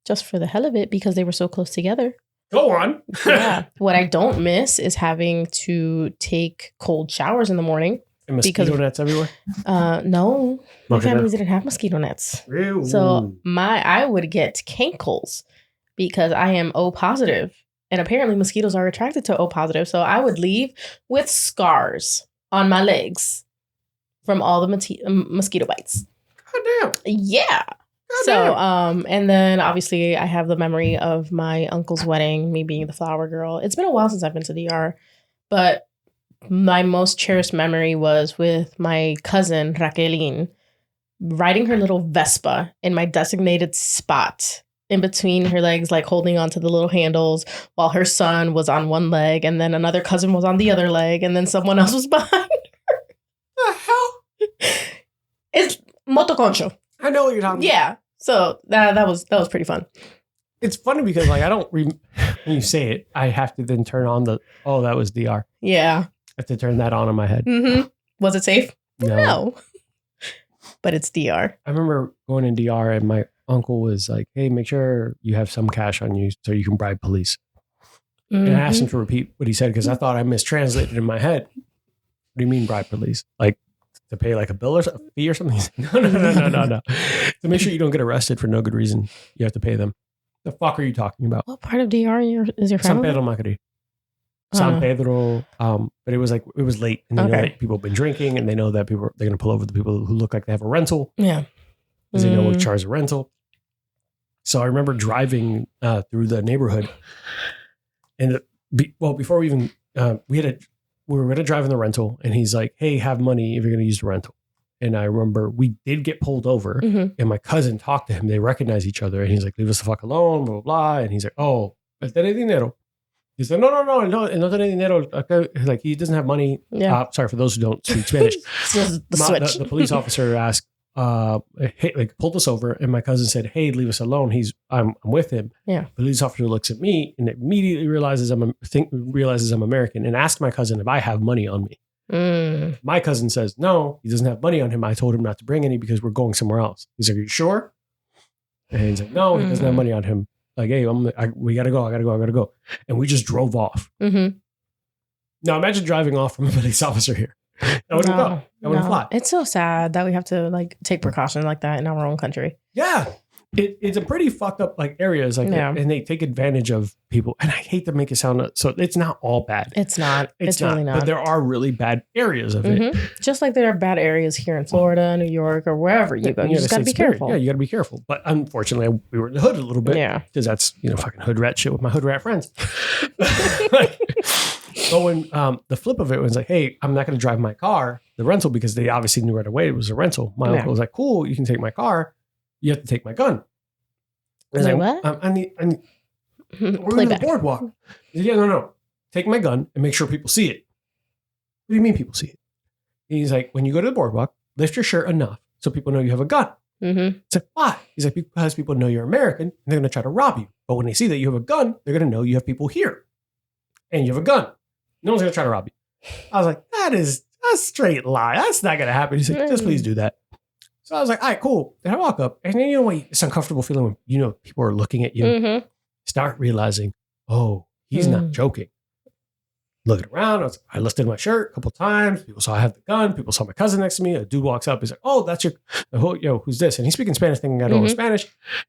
Just for the hell of it because they were so close together. Go on. Yeah. What I don't miss is having to take cold showers in the morning. And mosquito nets everywhere? No. My Okay, family no. didn't have mosquito nets. Ew. So I would get cankles because I am O positive. And apparently mosquitoes are attracted to O positive. So I would leave with scars on my legs from all the mosquito bites. God damn. Yeah. God So, damn. and then obviously I have the memory of my uncle's wedding, me being the flower girl. It's been a while since I've been to DR, but my most cherished memory was with my cousin, Raquelin, riding her little Vespa in my designated spot in between her legs, like holding onto the little handles while her son was on one leg and then another cousin was on the other leg and then someone else was behind her. The hell? It's motoconcho. I know what you're talking about. Yeah. So that was pretty fun. It's funny because like I don't when you say it, I have to then turn on that was DR. Yeah. I have to turn that on in my head. Mm-hmm. Was it safe? No. No. But it's DR. I remember going in DR and my uncle was like, hey, make sure you have some cash on you so you can bribe police. And I asked him to repeat what he said because I thought I mistranslated in my head. What do you mean bribe police? Like to pay like a bill or a fee or something? No. To make sure you don't get arrested for no good reason, you have to pay them. The fuck are you talking about? What part of DR is your San family? Pedro Macari. San Pedro, but it was late, and they know that people have been drinking, and they know that they're going to pull over the people who look like they have a rental. Yeah, because they know what charge a rental. So I remember driving through the neighborhood, and before we even we were going to drive in the rental, and he's like, "Hey, have money if you're going to use the rental." And I remember we did get pulled over, and my cousin talked to him. They recognize each other, and he's like, "Leave us the fuck alone," blah blah blah. And he's like, "Oh, ¿tiene dinero?" He said, no tiene dinero. Like, he doesn't have money. Yeah. Sorry for those who don't speak Spanish. the switch. The police officer asked, hey, like, pulled us over, and my cousin said, "Hey, leave us alone. I'm with him." Yeah. The police officer looks at me and immediately realizes I'm American, and asked my cousin if I have money on me. My cousin says, "No, he doesn't have money on him. I told him not to bring any because we're going somewhere else." He's like, "Are you sure?" And he's like, "No, he doesn't have money on him." Like, "Hey, we gotta go. I gotta go." And we just drove off. Mm-hmm. Now imagine driving off from a police officer here. I wouldn't go. I wouldn't fly. It's so sad that we have to like take precautions like that in our own country. Yeah. It's a pretty fucked up like areas like that, and they take advantage of people. And I hate to make it sound so it's not all bad. It's not. It's really not. But there are really bad areas of it. Just like there are bad areas here in Florida, New York, or wherever you go. You just got to be careful. Yeah, you got to be careful. But unfortunately, we were in the hood a little bit. Yeah, because that's fucking hood rat shit with my hood rat friends. But when the flip of it was like, "Hey, I'm not going to drive my car, the rental," because they obviously knew right away it was a rental. My uncle was like, "Cool, you can take my car. You have to take my gun." Is like, what? We're in the boardwalk. Yeah, no. Take my gun and make sure people see it. What do you mean people see it? And he's like, when you go to the boardwalk, lift your shirt enough so people know you have a gun. It's like, why? He's like, because people know you're American and they're going to try to rob you. But when they see that you have a gun, they're going to know you have people here. And you have a gun. No one's going to try to rob you. I was like, that's a straight lie. That's not going to happen. He's like, just please do that. So I was like, all right, cool. And I walk up, and then it's uncomfortable feeling when people are looking at you. Start realizing, oh, he's not joking. Looking around, I lifted my shirt a couple times. People saw I have the gun. People saw my cousin next to me. A dude walks up. He's like, "Oh, that's who's this?" And he's speaking Spanish, thinking I don't know Spanish.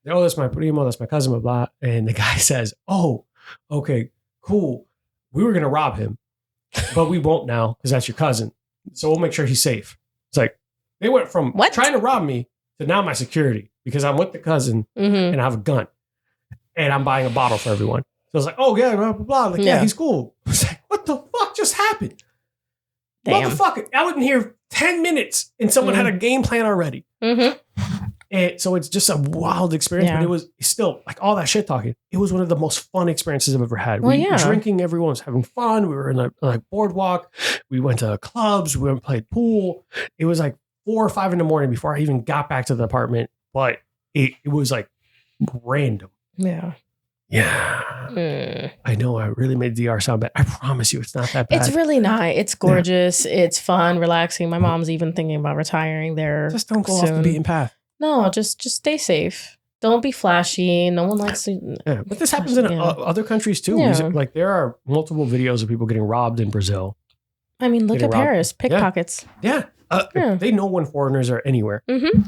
Oh, that's my primo. That's my cousin. Blah blah. And the guy says, "Oh, okay, cool. We were gonna rob him, but we won't now because that's your cousin. So we'll make sure he's safe." It's like. They went from trying to rob me to now my security because I'm with the cousin and I have a gun and I'm buying a bottle for everyone. So I was like, "Oh yeah, blah, blah, blah." Like, yeah, he's cool. I was like, what the fuck just happened? Damn. Motherfucker, I wasn't here 10 minutes and someone had a game plan already. And so it's just a wild experience, but it was still like all that shit talking. It was one of the most fun experiences I've ever had. We were drinking, everyone was having fun. We were in a boardwalk. We went to clubs. We went and played pool. It was like 4 or 5 in the morning before I even got back to the apartment, but it was like random. Yeah. I know I really made DR sound bad. I promise you it's not that bad. It's really not. It's gorgeous. It's fun, relaxing. My mom's even thinking about retiring there. Just don't go off the beaten path. No, just stay safe. Don't be flashy. No one likes to. Yeah, but this happens in other countries too. Yeah. Like there are multiple videos of people getting robbed in Brazil. I mean, look at Paris. Pickpockets. Yeah. They know when foreigners are anywhere. You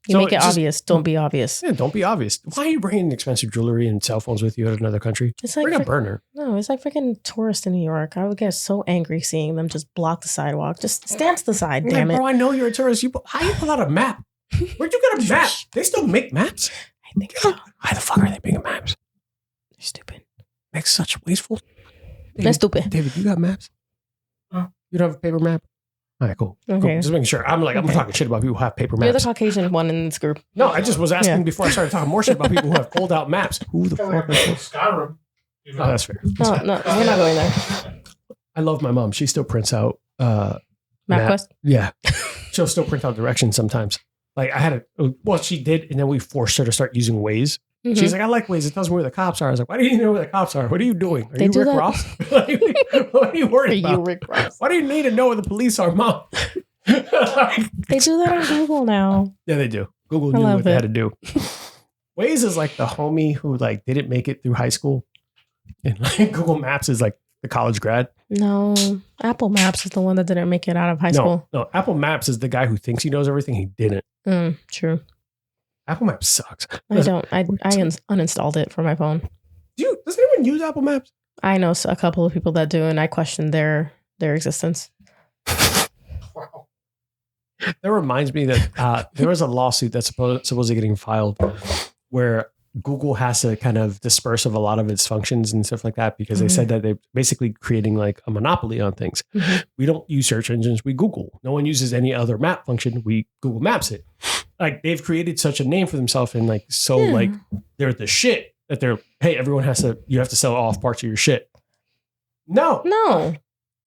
make it obvious. Don't be obvious. Yeah, don't be obvious. Why are you bringing expensive jewelry and cell phones with you at another country? It's like bring a burner. No, it's like freaking tourists in New York. I would get so angry seeing them just block the sidewalk. Just stand to the side, damn it. Bro, I know you're a tourist. How you pull out a map? Where'd you get a map? They still make maps? I think so. Why the fuck are they making maps? They're stupid. Makes such wasteful. They're stupid. David, you got maps? You don't have a paper map? All right, cool. Okay. Cool. Just making sure. I'm talking shit about people who have paper maps. You're the Caucasian one in this group. No, I just was asking before I started talking more shit about people who have pulled out maps. Who the fuck is this? Skyrim. Oh, that's fair. No, we're not going there. I love my mom. She still prints out MapQuest? Yeah. She'll still print out directions sometimes. Like she did, and then we forced her to start using Waze. She's like, I like Waze. It tells me where the cops are. I was like, why do you know where the cops are? What are you doing? Are you Rick Ross? What are you worried about? Rick Ross? Why do you need to know where the police are, Mom? They do that on Google now. Yeah, they do. Google knew what they had to do. Waze is like the homie who like didn't make it through high school. And like Google Maps is like the college grad. No, Apple Maps is the one that didn't make it out of high school. No, Apple Maps is the guy who thinks he knows everything. He didn't. True. Apple Maps sucks. I don't. I uninstalled it from my phone. Does anyone use Apple Maps? I know a couple of people that do, and I question their existence. Wow. That reminds me that there was a lawsuit that's supposedly getting filed where Google has to kind of disperse of a lot of its functions and stuff like that because they said that they're basically creating like a monopoly on things. We don't use search engines. We Google. No one uses any other map function. We Google Maps it. Like they've created such a name for themselves and like, so like they're the shit that you have to sell off parts of your shit. No. No.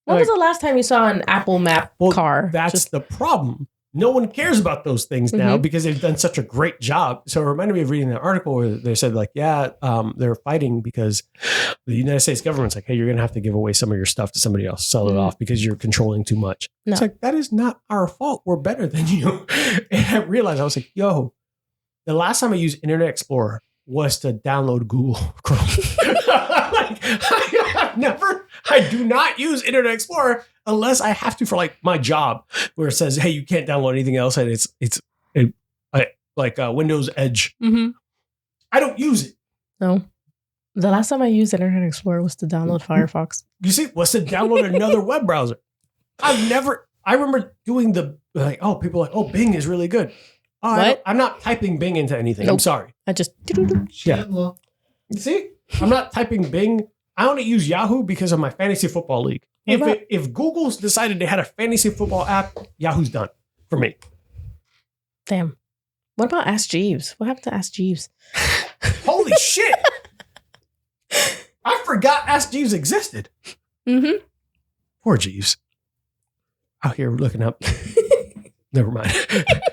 When was the last time you saw an Apple Map car? That's the problem. No one cares about those things now because they've done such a great job. So it reminded me of reading an article where they said like, they're fighting because the United States government's like, hey, you're going to have to give away some of your stuff to somebody else, sell it off because you're controlling too much. No. It's like, that is not our fault. We're better than you. And I realized, I was like, yo, the last time I used Internet Explorer was to download Google Chrome. I do not use Internet Explorer unless I have to for like my job, where it says, hey, you can't download anything else. And it's like Windows Edge. Mm-hmm. I don't use it. No. The last time I used Internet Explorer was to download Firefox. You see, was to download another web browser. I remember doing people are like, oh, Bing is really good. Oh, I'm not typing Bing into anything. Nope. I'm sorry. I just... Yeah. See, I'm not typing Bing. I only use Yahoo because of my fantasy football league. If Google's decided they had a fantasy football app, Yahoo's done for me. Damn. What about Ask Jeeves? What happened to Ask Jeeves? Holy shit. I forgot Ask Jeeves existed. Mm-hmm. Poor Jeeves. Out here looking up. Never mind.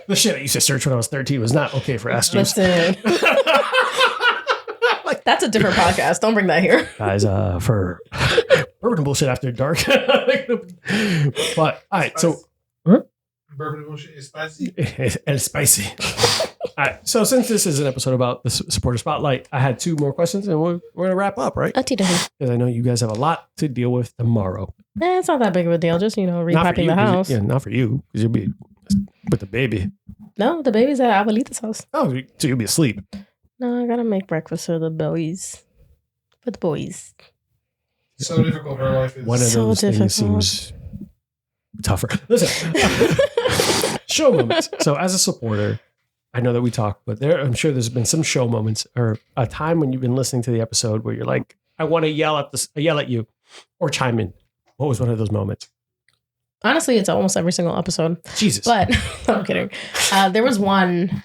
The shit I used to search when I was 13 was not okay for Ask Jeeves. Listen. That's a different podcast. Don't bring that here. Guys, for Bourbon and Bullshit After Dark. But, all right, so... Bourbon and Bullshit is spicy. It's spicy. All right, so since this is an episode about the supporter spotlight, I had 2 more questions, and we're going to wrap up, right? Because I know you guys have a lot to deal with tomorrow. It's not that big of a deal. Just, repiping the house. Yeah, not for you, because you'll be with the baby. No, the baby's at Abuelita's house. Oh, so you'll be asleep. No, I gotta make breakfast for the boys. For the boys. So difficult. Her life is one of those things seems tougher. Listen, show moments. So as a supporter, I know that we talk, but I'm sure there's been some show moments or a time when you've been listening to the episode where you're like, I want to yell at you or chime in. What was one of those moments? Honestly, it's almost every single episode. Jesus. But I'm kidding. There was one.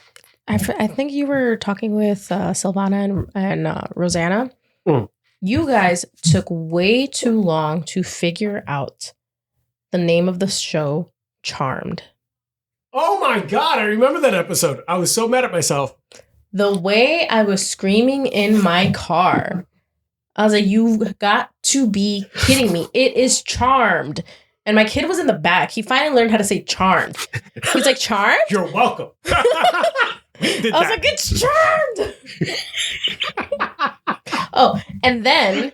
I think you were talking with Silvana and Rosanna. Mm. You guys took way too long to figure out the name of the show, Charmed. Oh my God, I remember that episode. I was so mad at myself. The way I was screaming in my car, I was like, you got to be kidding me. It is Charmed. And my kid was in the back. He finally learned how to say charmed. He's like, charmed? You're welcome. I was like, it's charmed. Oh, and then...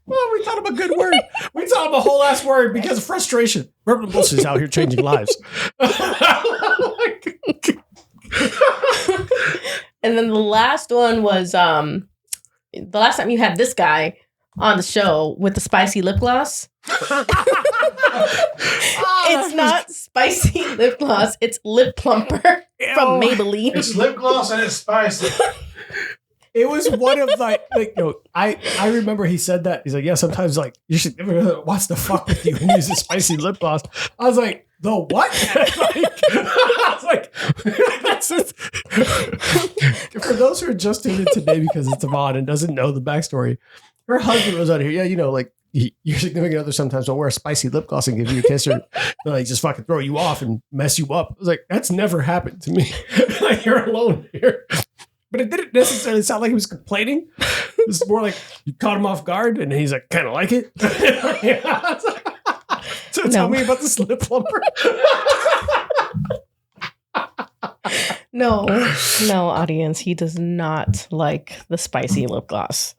Well, we taught him a good word. We taught him a whole ass word because of frustration. Bourbon Bullshit is out here changing lives. And then the last one was the last time you had this guy on the show with the spicy lip gloss. It's not spicy lip gloss. It's lip plumper from Maybelline. It's lip gloss and it's spicy. It was one of I remember he said that. He's like, yeah, sometimes you should what's the fuck with you and use a spicy lip gloss. I was like, the what? I was like, that's just... For those who are just tuned in today because it's Yvonne and doesn't know the backstory, her husband was on here. Yeah, your significant other sometimes will wear a spicy lip gloss and give you a kiss or just fucking throw you off and mess you up. I was like, that's never happened to me. You're alone here. But it didn't necessarily sound like he was complaining. It was more like you caught him off guard and he's like, kind of like it. So tell me about this lip plumper. No, audience. He does not like the spicy lip gloss.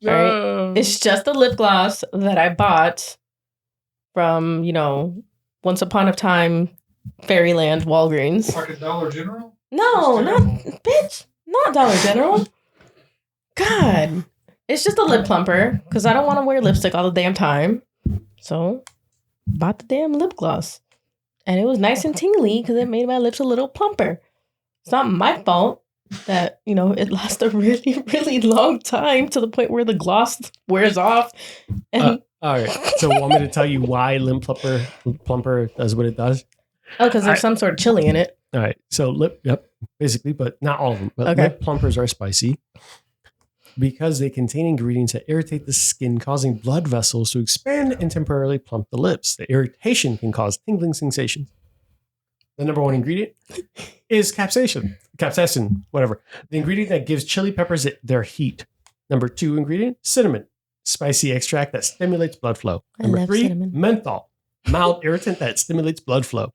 All right? It's just a lip gloss that I bought from, once upon a time, Fairyland Walgreens. Like a Dollar General? No, not Dollar General. God. It's just a lip plumper because I don't want to wear lipstick all the damn time. So, bought the damn lip gloss. And it was nice and tingly because it made my lips a little plumper. It's not my fault that, it lasts a really, really long time to the point where the gloss wears off. And all right. So, want me to tell you why lip plumper does what it does? Oh, because there's some sort of chili in it. All right. So, basically, but not all of them. But lip plumpers are spicy. because they contain ingredients that irritate the skin, causing blood vessels to expand and temporarily plump the lips. The irritation can cause tingling sensations. The number one ingredient is capsaicin, whatever. The ingredient that gives chili peppers their heat. Number 2 ingredient, cinnamon, spicy extract that stimulates blood flow. Number 3, cinnamon. menthol, mild irritant that stimulates blood flow.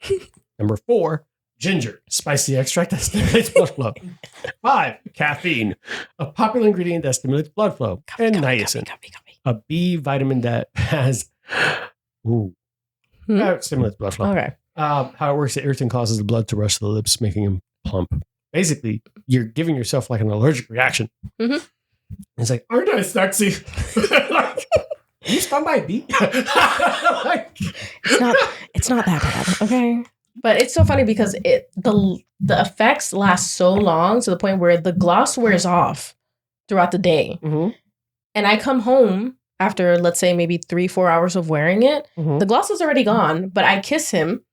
Number 4, ginger, spicy extract that stimulates blood flow. 5, caffeine, a popular ingredient that stimulates blood flow. And niacin, a B vitamin that has stimulates blood flow. Okay. How it works, the irritant causes the blood to rush to the lips, making them plump. Basically, you're giving yourself like an allergic reaction. Mm-hmm. It's like, aren't I sexy? Like, are you stung by a bee? Like, it's not that bad, okay? But it's so funny because the effects last so long to the point where the gloss wears off throughout the day. mm-hmm, And I come home after, let's say, maybe 3-4 hours of wearing it. mm-hmm. The gloss is already gone, but I kiss him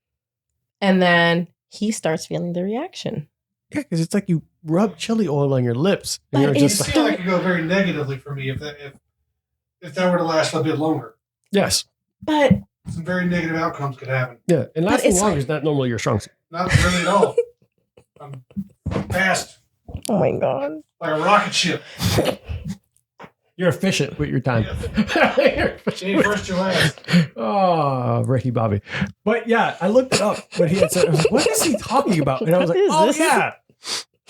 and then he starts feeling the reaction. Yeah, because it's like you rub chili oil on your lips. And But you're It just seems like it could go very negatively for me if that were to last a bit longer. yes. But Some very negative outcomes could happen. Yeah, and But lasting it's longer is not normally your strong suit. Not really at all. I'm fast, oh my God. like a rocket ship. You're efficient with your time. You're efficient Ain't with- first your last. Oh, Ricky Bobby. But yeah, I looked it up when he had said, I was like, what is he talking about? And I was like, What is oh this? yeah.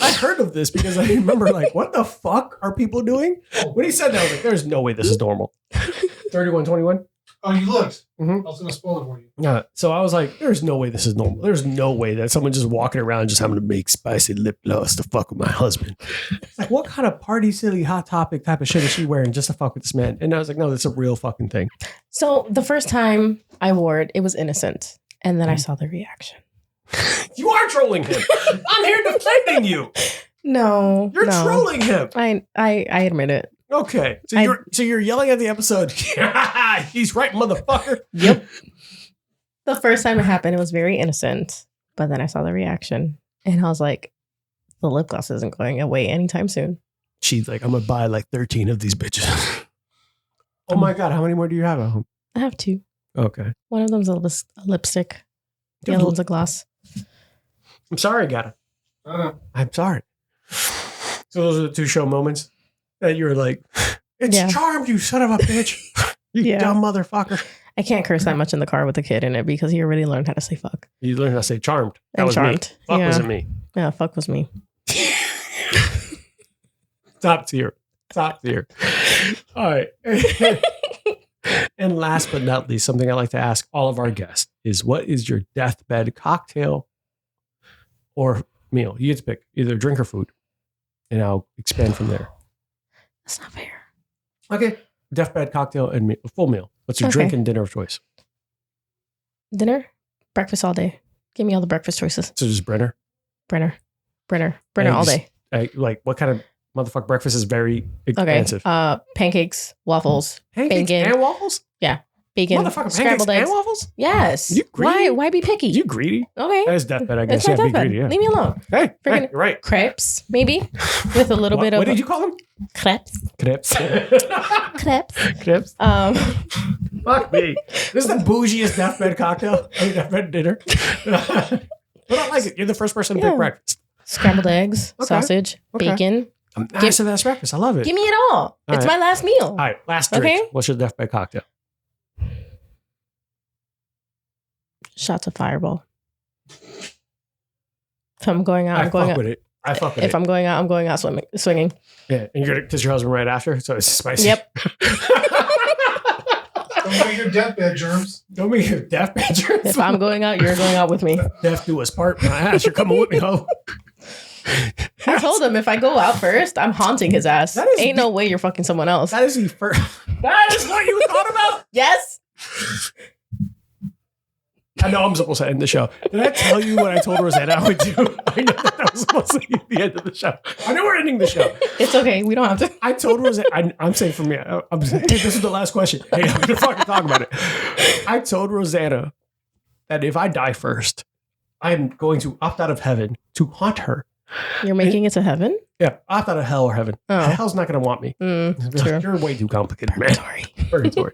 I heard of this because I remember like, what the fuck are people doing? When he said that, I was like, there's no way this is normal. 3121? Oh, you looked. Mhm. I was going to spoil it for you. Yeah. So I was like, there's no way this is normal. There's no way that someone just walking around just having to make spicy lip gloss to fuck with my husband. It's like, what kind of party, silly, hot topic type of shit is she wearing just to fuck with this man? And I was like, no, that's a real fucking thing. So the first time I wore it, it was innocent. And then I saw the reaction. You are trolling him. I'm here defending you. No. You're no. trolling him. I admit it. Okay. So I- you're yelling at the episode. He's right, motherfucker. Yep. The first time it happened, it was very innocent. But then I saw the reaction. And I was like, the lip gloss isn't going away anytime soon. She's like, I'm gonna buy like 13 of these bitches. Oh my god, how many more do you have at home? I have 2. Okay. One of them's a lipstick. The other one's a gloss. I'm sorry, Gata. I don't know. I'm sorry. So those are the 2 show moments that you were like, it's Yeah. charmed, you son of a bitch. You Yeah. dumb motherfucker. I can't curse that much in the car with the kid in it because he already learned how to say fuck. You learned how to say charmed. That And was charmed. me. Fuck Yeah. wasn't me. Yeah, fuck was me. Top tier. Top tier. All right. And last but not least, something I like to ask all of our guests is, what is your deathbed cocktail or meal? You get to pick either drink or food, and I'll expand from there. That's not fair. Okay. Deathbed cocktail and full meal. What's your Okay. drink and dinner of choice? Dinner, breakfast all day. Give me all the breakfast choices. So just Brenner. Brenner all Eggs. day. Like what kind of motherfucker breakfast is very Okay. expensive? Pancakes, waffles, Pancakes bacon. and waffles? bacon, Motherfucker, pancakes scrambled and eggs. waffles? Yes. You greedy? Why be picky? You greedy? Okay. That is deathbed, I guess. It's not Yeah, that be bad. greedy, yeah. Leave me alone. Hey, Freaking- you're right. Crepes, maybe, with a little bit of What did you call them? crepes. Crepes. Crepes. Crepes. Um, Fuck me. This is the bougiest deathbed cocktail. Deathbed dinner. But I like it. You're the first person to pick Yeah. breakfast. scrambled eggs, Okay. sausage, Okay. bacon. A massive ass breakfast. I love it. Give me it all. All It's right. my last meal. All right, last drink. Okay. What's your deathbed cocktail? Shots of Fireball. If I'm going out, I I'm going fuck out. with it. I fuck with If it. I'm going out, I'm going out swinging. Yeah, and you're gonna kiss your husband right after, so it's spicy. Yep. Don't make your deathbed germs. Don't make your deathbed germs. If I'm going out, you're going out with me. Death do us part. My ass, you're coming with me, ho. I told him if I go out first, I'm haunting his ass. That is Ain't no way you're fucking someone else. That is the first. That is what you thought about. Yes. I know I'm supposed to end the show. Did I tell you what I told Rosanna I would do? I know that was supposed to be the end of the show. I know we're ending the show. It's okay. We don't have to. I told Rosanna, I'm saying for me, I'm saying, hey, this is the last question. Hey, I'm going to fucking talk about it. I told Rosanna that if I die first, I'm going to opt out of heaven to haunt her You're making it to heaven? Yeah, I thought of hell or heaven. Oh. Hell's not going to want me. True. You're way too complicated, man. Purgatory.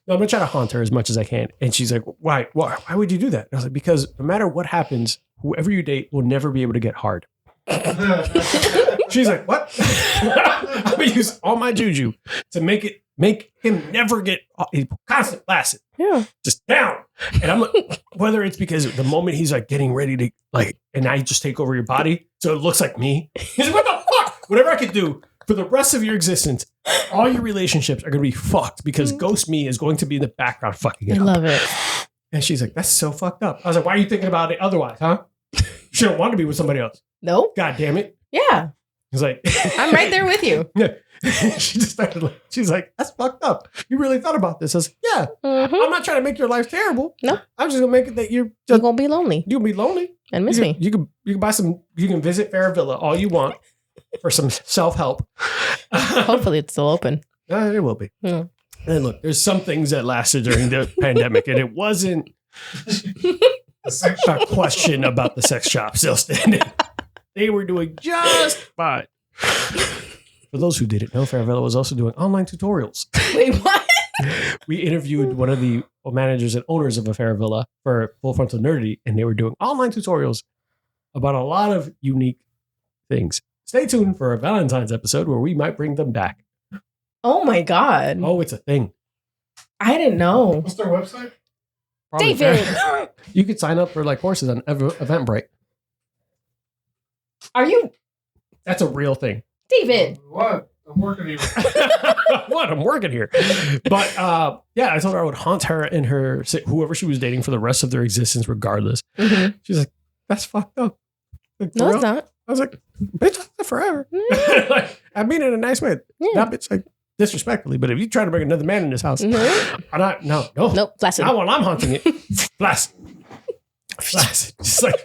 No, I'm going to try to haunt her as much as I can. And she's like, why would you do that? And I was like, because no matter what happens, whoever you date will never be able to get hard. She's like, what? I'm going to use all my juju to make him never get constant flaccid. Yeah. Just down. And I'm like, whether it's because the moment he's like getting ready to like, and I just take over your body, so it looks like me. He's like, what the fuck? Whatever I could do for the rest of your existence, all your relationships are going to be fucked because Ghost Me is going to be in the background fucking it I up. love it. And she's like, that's so fucked up. I was like, why are you thinking about it otherwise, huh? You don't want to be with somebody else. Nope. God damn it. Yeah. He's like, I'm right there with you. Yeah. She just started like, she's like, that's fucked up. You really thought about this. I was like, yeah. Mm-hmm. I'm not trying to make your life terrible. No. I'm just gonna make it that you're going to be lonely you'll be lonely. and miss me. You can buy some, you can visit Fair Villa all you want for some self-help. Hopefully it's still open. It will be. Yeah. And look, there's some things that lasted during the pandemic, and it wasn't a question about the sex shop still standing. They were doing just fine. For those who didn't know, Fair Villa was also doing online tutorials. Wait, what? We interviewed one of the managers and owners of a Fair Villa for Full Frontal Nerdity, and they were doing online tutorials about a lot of unique things. Stay tuned for a Valentine's episode where we might bring them back. Oh my God. Oh, it's a thing. I didn't know. What's their website? Probably David. You could sign up for like courses on Eventbrite. Are you That's a real thing. David? What? I'm working here. What? I'm working here. But yeah, I told her I would haunt her and her whoever she was dating for the rest of their existence, regardless. Mm-hmm. She's like, that's fucked up. Like, No, for it's real? not. I was like, bitch, I'll live forever. Like, I mean it in a nice way. Yeah. Not bitch like disrespectfully, but if you try to bring another man in this house, Mhm. I'm not, no. Nope. Flaccid. Not while I'm haunting it. Flaccid. Just like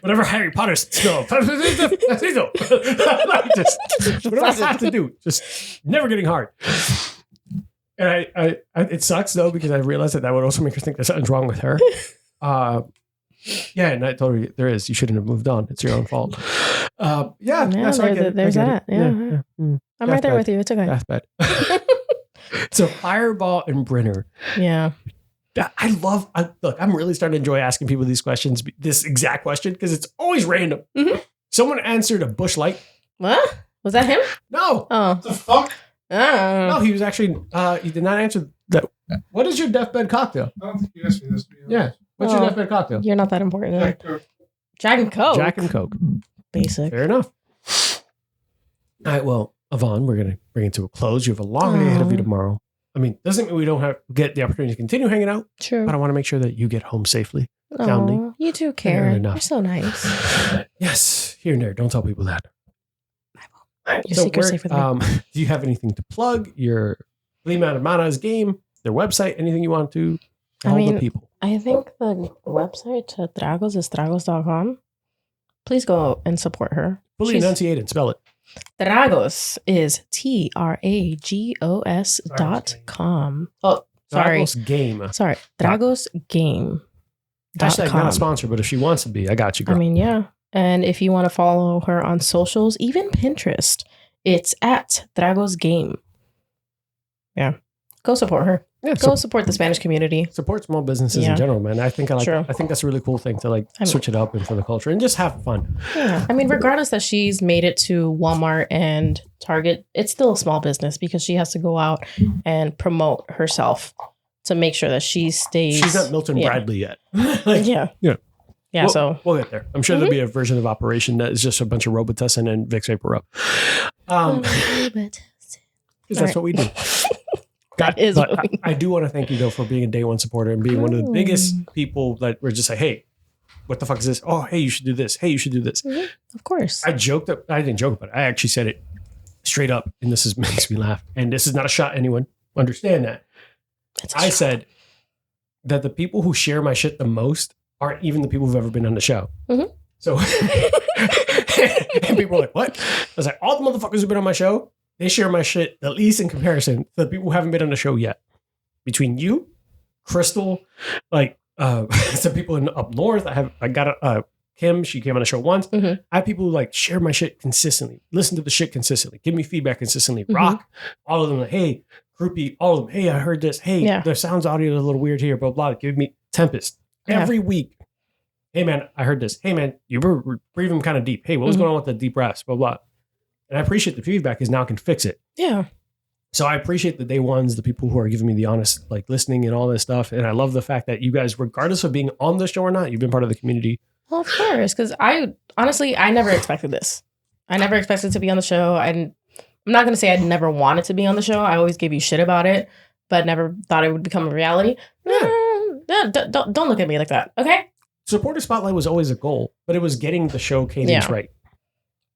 whatever Harry Potter spell. Like, just whatever I have to do. Just never getting hard. And I it sucks though, because I realized that would also make her think there's something's wrong with her. Yeah, and I told her there is. You shouldn't have moved on. It's your own fault. Yeah, that's why I get it. There's I get that. it. Yeah. Mm. I'm That's right there bad. with you. It's okay. That's bad. So Fireball and Brenner. Yeah. Look, I'm really starting to enjoy asking people these questions, this exact question, because it's always random. Mhm. Someone answered a Bush Light. What? Was that him? No, Oh. What the fuck? no, he was actually, he did not answer that. What is your deathbed cocktail? I don't think you asked me this. To be honest. Yeah. What's your Oh. deathbed cocktail? You're not that important. Jack Coke. Jack and Coke. Jack and Coke. Basic. Fair enough. All right, well, Yvonne, we're going to bring it to a close. You have a long day ahead of you Aw. tomorrow. I mean, doesn't mean we don't get the opportunity to continue hanging out, True. but I want to make sure that you get home safely. soundly. Oh, you do care. Fair enough. You're so nice. Yes, here and there. Don't tell people that. Your secret's safe with me. Do you have anything to plug? Your Lima Hermanas game, their website, anything you want to tell the people? I think the website to Tragos is tragos.com. Please go and support her. Fully enunciate and spell it. Tragos is TRAGOS.com. Oh, sorry. Tragos game. Sorry. Tragos game. Hashtag not a sponsor, but if she wants to be, I got you, girl. I mean, yeah. And if you want to follow her on socials, even Pinterest, it's at Tragos Game. Yeah. Go support her. Yeah, Go support the Spanish community. support small businesses Yeah. in general, man. I think True. I think that's a really cool thing to I mean- switch it up and for the culture and just have fun. Yeah. I mean, regardless that she's made it to Walmart and Target, it's still a small business because she has to go out and promote herself to make sure that she stays. She's not Milton Yeah. Bradley yet. Yeah. Yeah. Yeah. We'll get there. I'm sure there'll be a version of Operation that is just a bunch of Robitussin and Vicks Vapor Rub. Because that's what we do. That is but what we do. I do want to thank you though for being a day one supporter and being one of the biggest people that were just like, hey, what the fuck is this? Oh, hey, you should do this. Hey, you should do this. Of course. I didn't joke about it. I actually said it straight up, and this makes me laugh. And this is not a shot at anyone. Understand that. I said that the people who share my shit the most aren't even the people who've ever been on the show. Mhm. So, and people were like, what? I was like, all the motherfuckers who've been on my show, they share my shit the least in comparison to the people who haven't been on the show yet. Between you, Crystal, like some people up north, I got Kim, she came on the show once. I have people who like share my shit consistently, listen to the shit consistently, give me feedback consistently, rock. All of them like, hey, groupie, all of them, hey, I heard this. Hey, the sounds audio is a little weird here, blah, blah. Give me Tempest every week. Hey, man, I heard this. Hey, man, you were breathing kind of deep. Hey, what was going on with the deep breaths, blah, blah. And I appreciate the feedback because now I can fix it. Yeah. So I appreciate the day ones, the people who are giving me the honest, like listening and all this stuff. And I love the fact that you guys, regardless of being on the show or not, you've been part of the community. Well, of course, because I never expected this. I never expected to be on the show. I'm not going to say I never wanted to be on the show. I always gave you shit about it, but never thought it would become a reality. Don't look at me like that, okay? Supporter Spotlight was always a goal, but it was getting the show cadence right.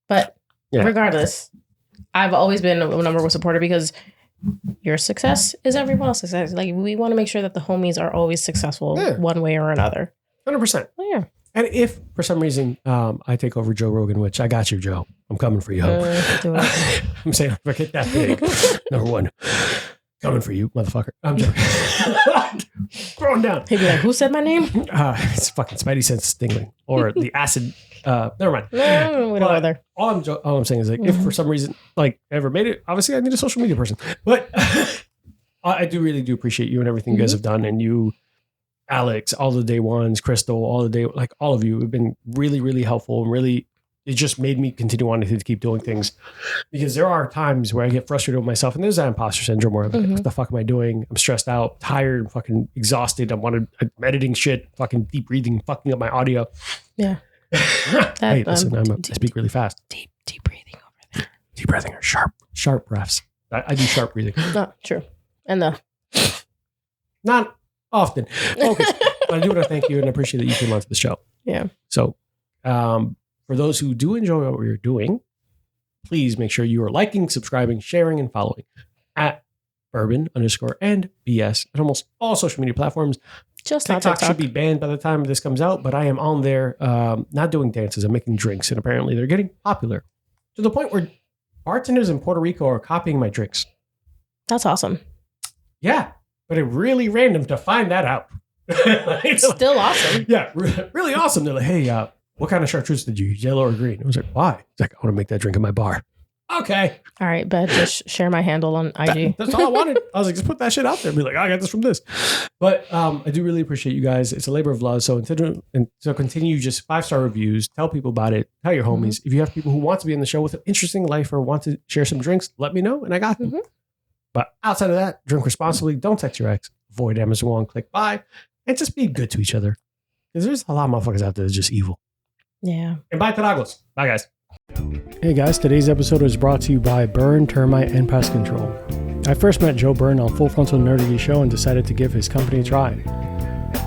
But regardless, I've always been a number one supporter because your success is everyone else's success. Like, we want to make sure that the homies are always successful one way or another. 100%. Yeah. And if for some reason I take over Joe Rogan, which I got you, Joe. I'm coming for you. I'm saying, forget that big. Number one. Coming for you, motherfucker. I'm joking. Throwing down. He'd be like, who said my name? It's fucking Spidey sense tingling. Or the acid. Never mind. No, we don't either. All I'm saying is, like, if for some reason, like, I ever made it, obviously I need a social media person. But I do really do appreciate you and everything you guys have done. And you, Alex, all the day ones, Crystal, all the day, like, all of you have been really, really helpful and really, it just made me continue wanting to keep doing things, because there are times where I get frustrated with myself, and there's that imposter syndrome where I'm like, what the fuck am I doing? I'm stressed out, tired, I'm fucking exhausted. I'm editing shit, fucking deep breathing, fucking up my audio. Yeah. Hey, listen, I speak really fast. Deep breathing over there. Deep breathing or sharp breaths. I do sharp breathing. No, true. And not often. Okay. But I do want to thank you and appreciate that you came onto the show. Yeah. So, for those who do enjoy what we're doing, please make sure you are liking, subscribing, sharing, and following at Bourbon _ BS at almost all social media platforms. Just TikTok should be banned by the time this comes out, but I am on there, not doing dances. I'm making drinks, and apparently they're getting popular to the point where bartenders in Puerto Rico are copying my drinks. That's awesome. Yeah, but it's really random to find that out. It's still awesome. Yeah, really awesome. They're like, hey, what kind of chartreuse did you use, yellow or green? I was like, why? It's like, I want to make that drink in my bar. Okay. All right, but just share my handle on IG. That's all I wanted. I was like, just put that shit out there. Be like, I got this from this. But I do really appreciate you guys. It's a labor of love. So continue just 5-star reviews. Tell people about it. Tell your homies. If you have people who want to be in the show with an interesting life or want to share some drinks, let me know and I got them. But outside of that, drink responsibly. Don't text your ex. Avoid Amazon One. Click buy. And just be good to each other. Because there's a lot of motherfuckers out there that's just evil. Yeah. And bye, Tragos. Bye, guys. Hey, guys. Today's episode is brought to you by Burn, Termite, and Pest Control. I first met Joe Byrne on Full Frontal Nerdy Show and decided to give his company a try.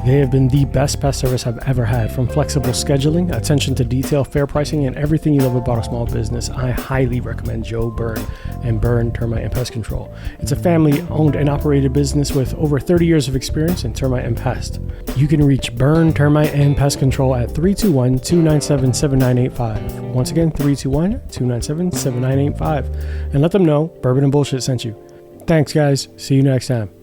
They have been the best pest service I've ever had. From flexible scheduling, attention to detail, fair pricing, and everything you love about a small business, I highly recommend Joe Byrne and Burn, Termite, and Pest Control. It's a family-owned and operated business with over 30 years of experience in termite and pest. You can reach Burn, Termite, and Pest Control at 321-297-7985. Once again, 321-297-7985. And let them know Bourbon and Bullshit sent you. Thanks, guys. See you next time.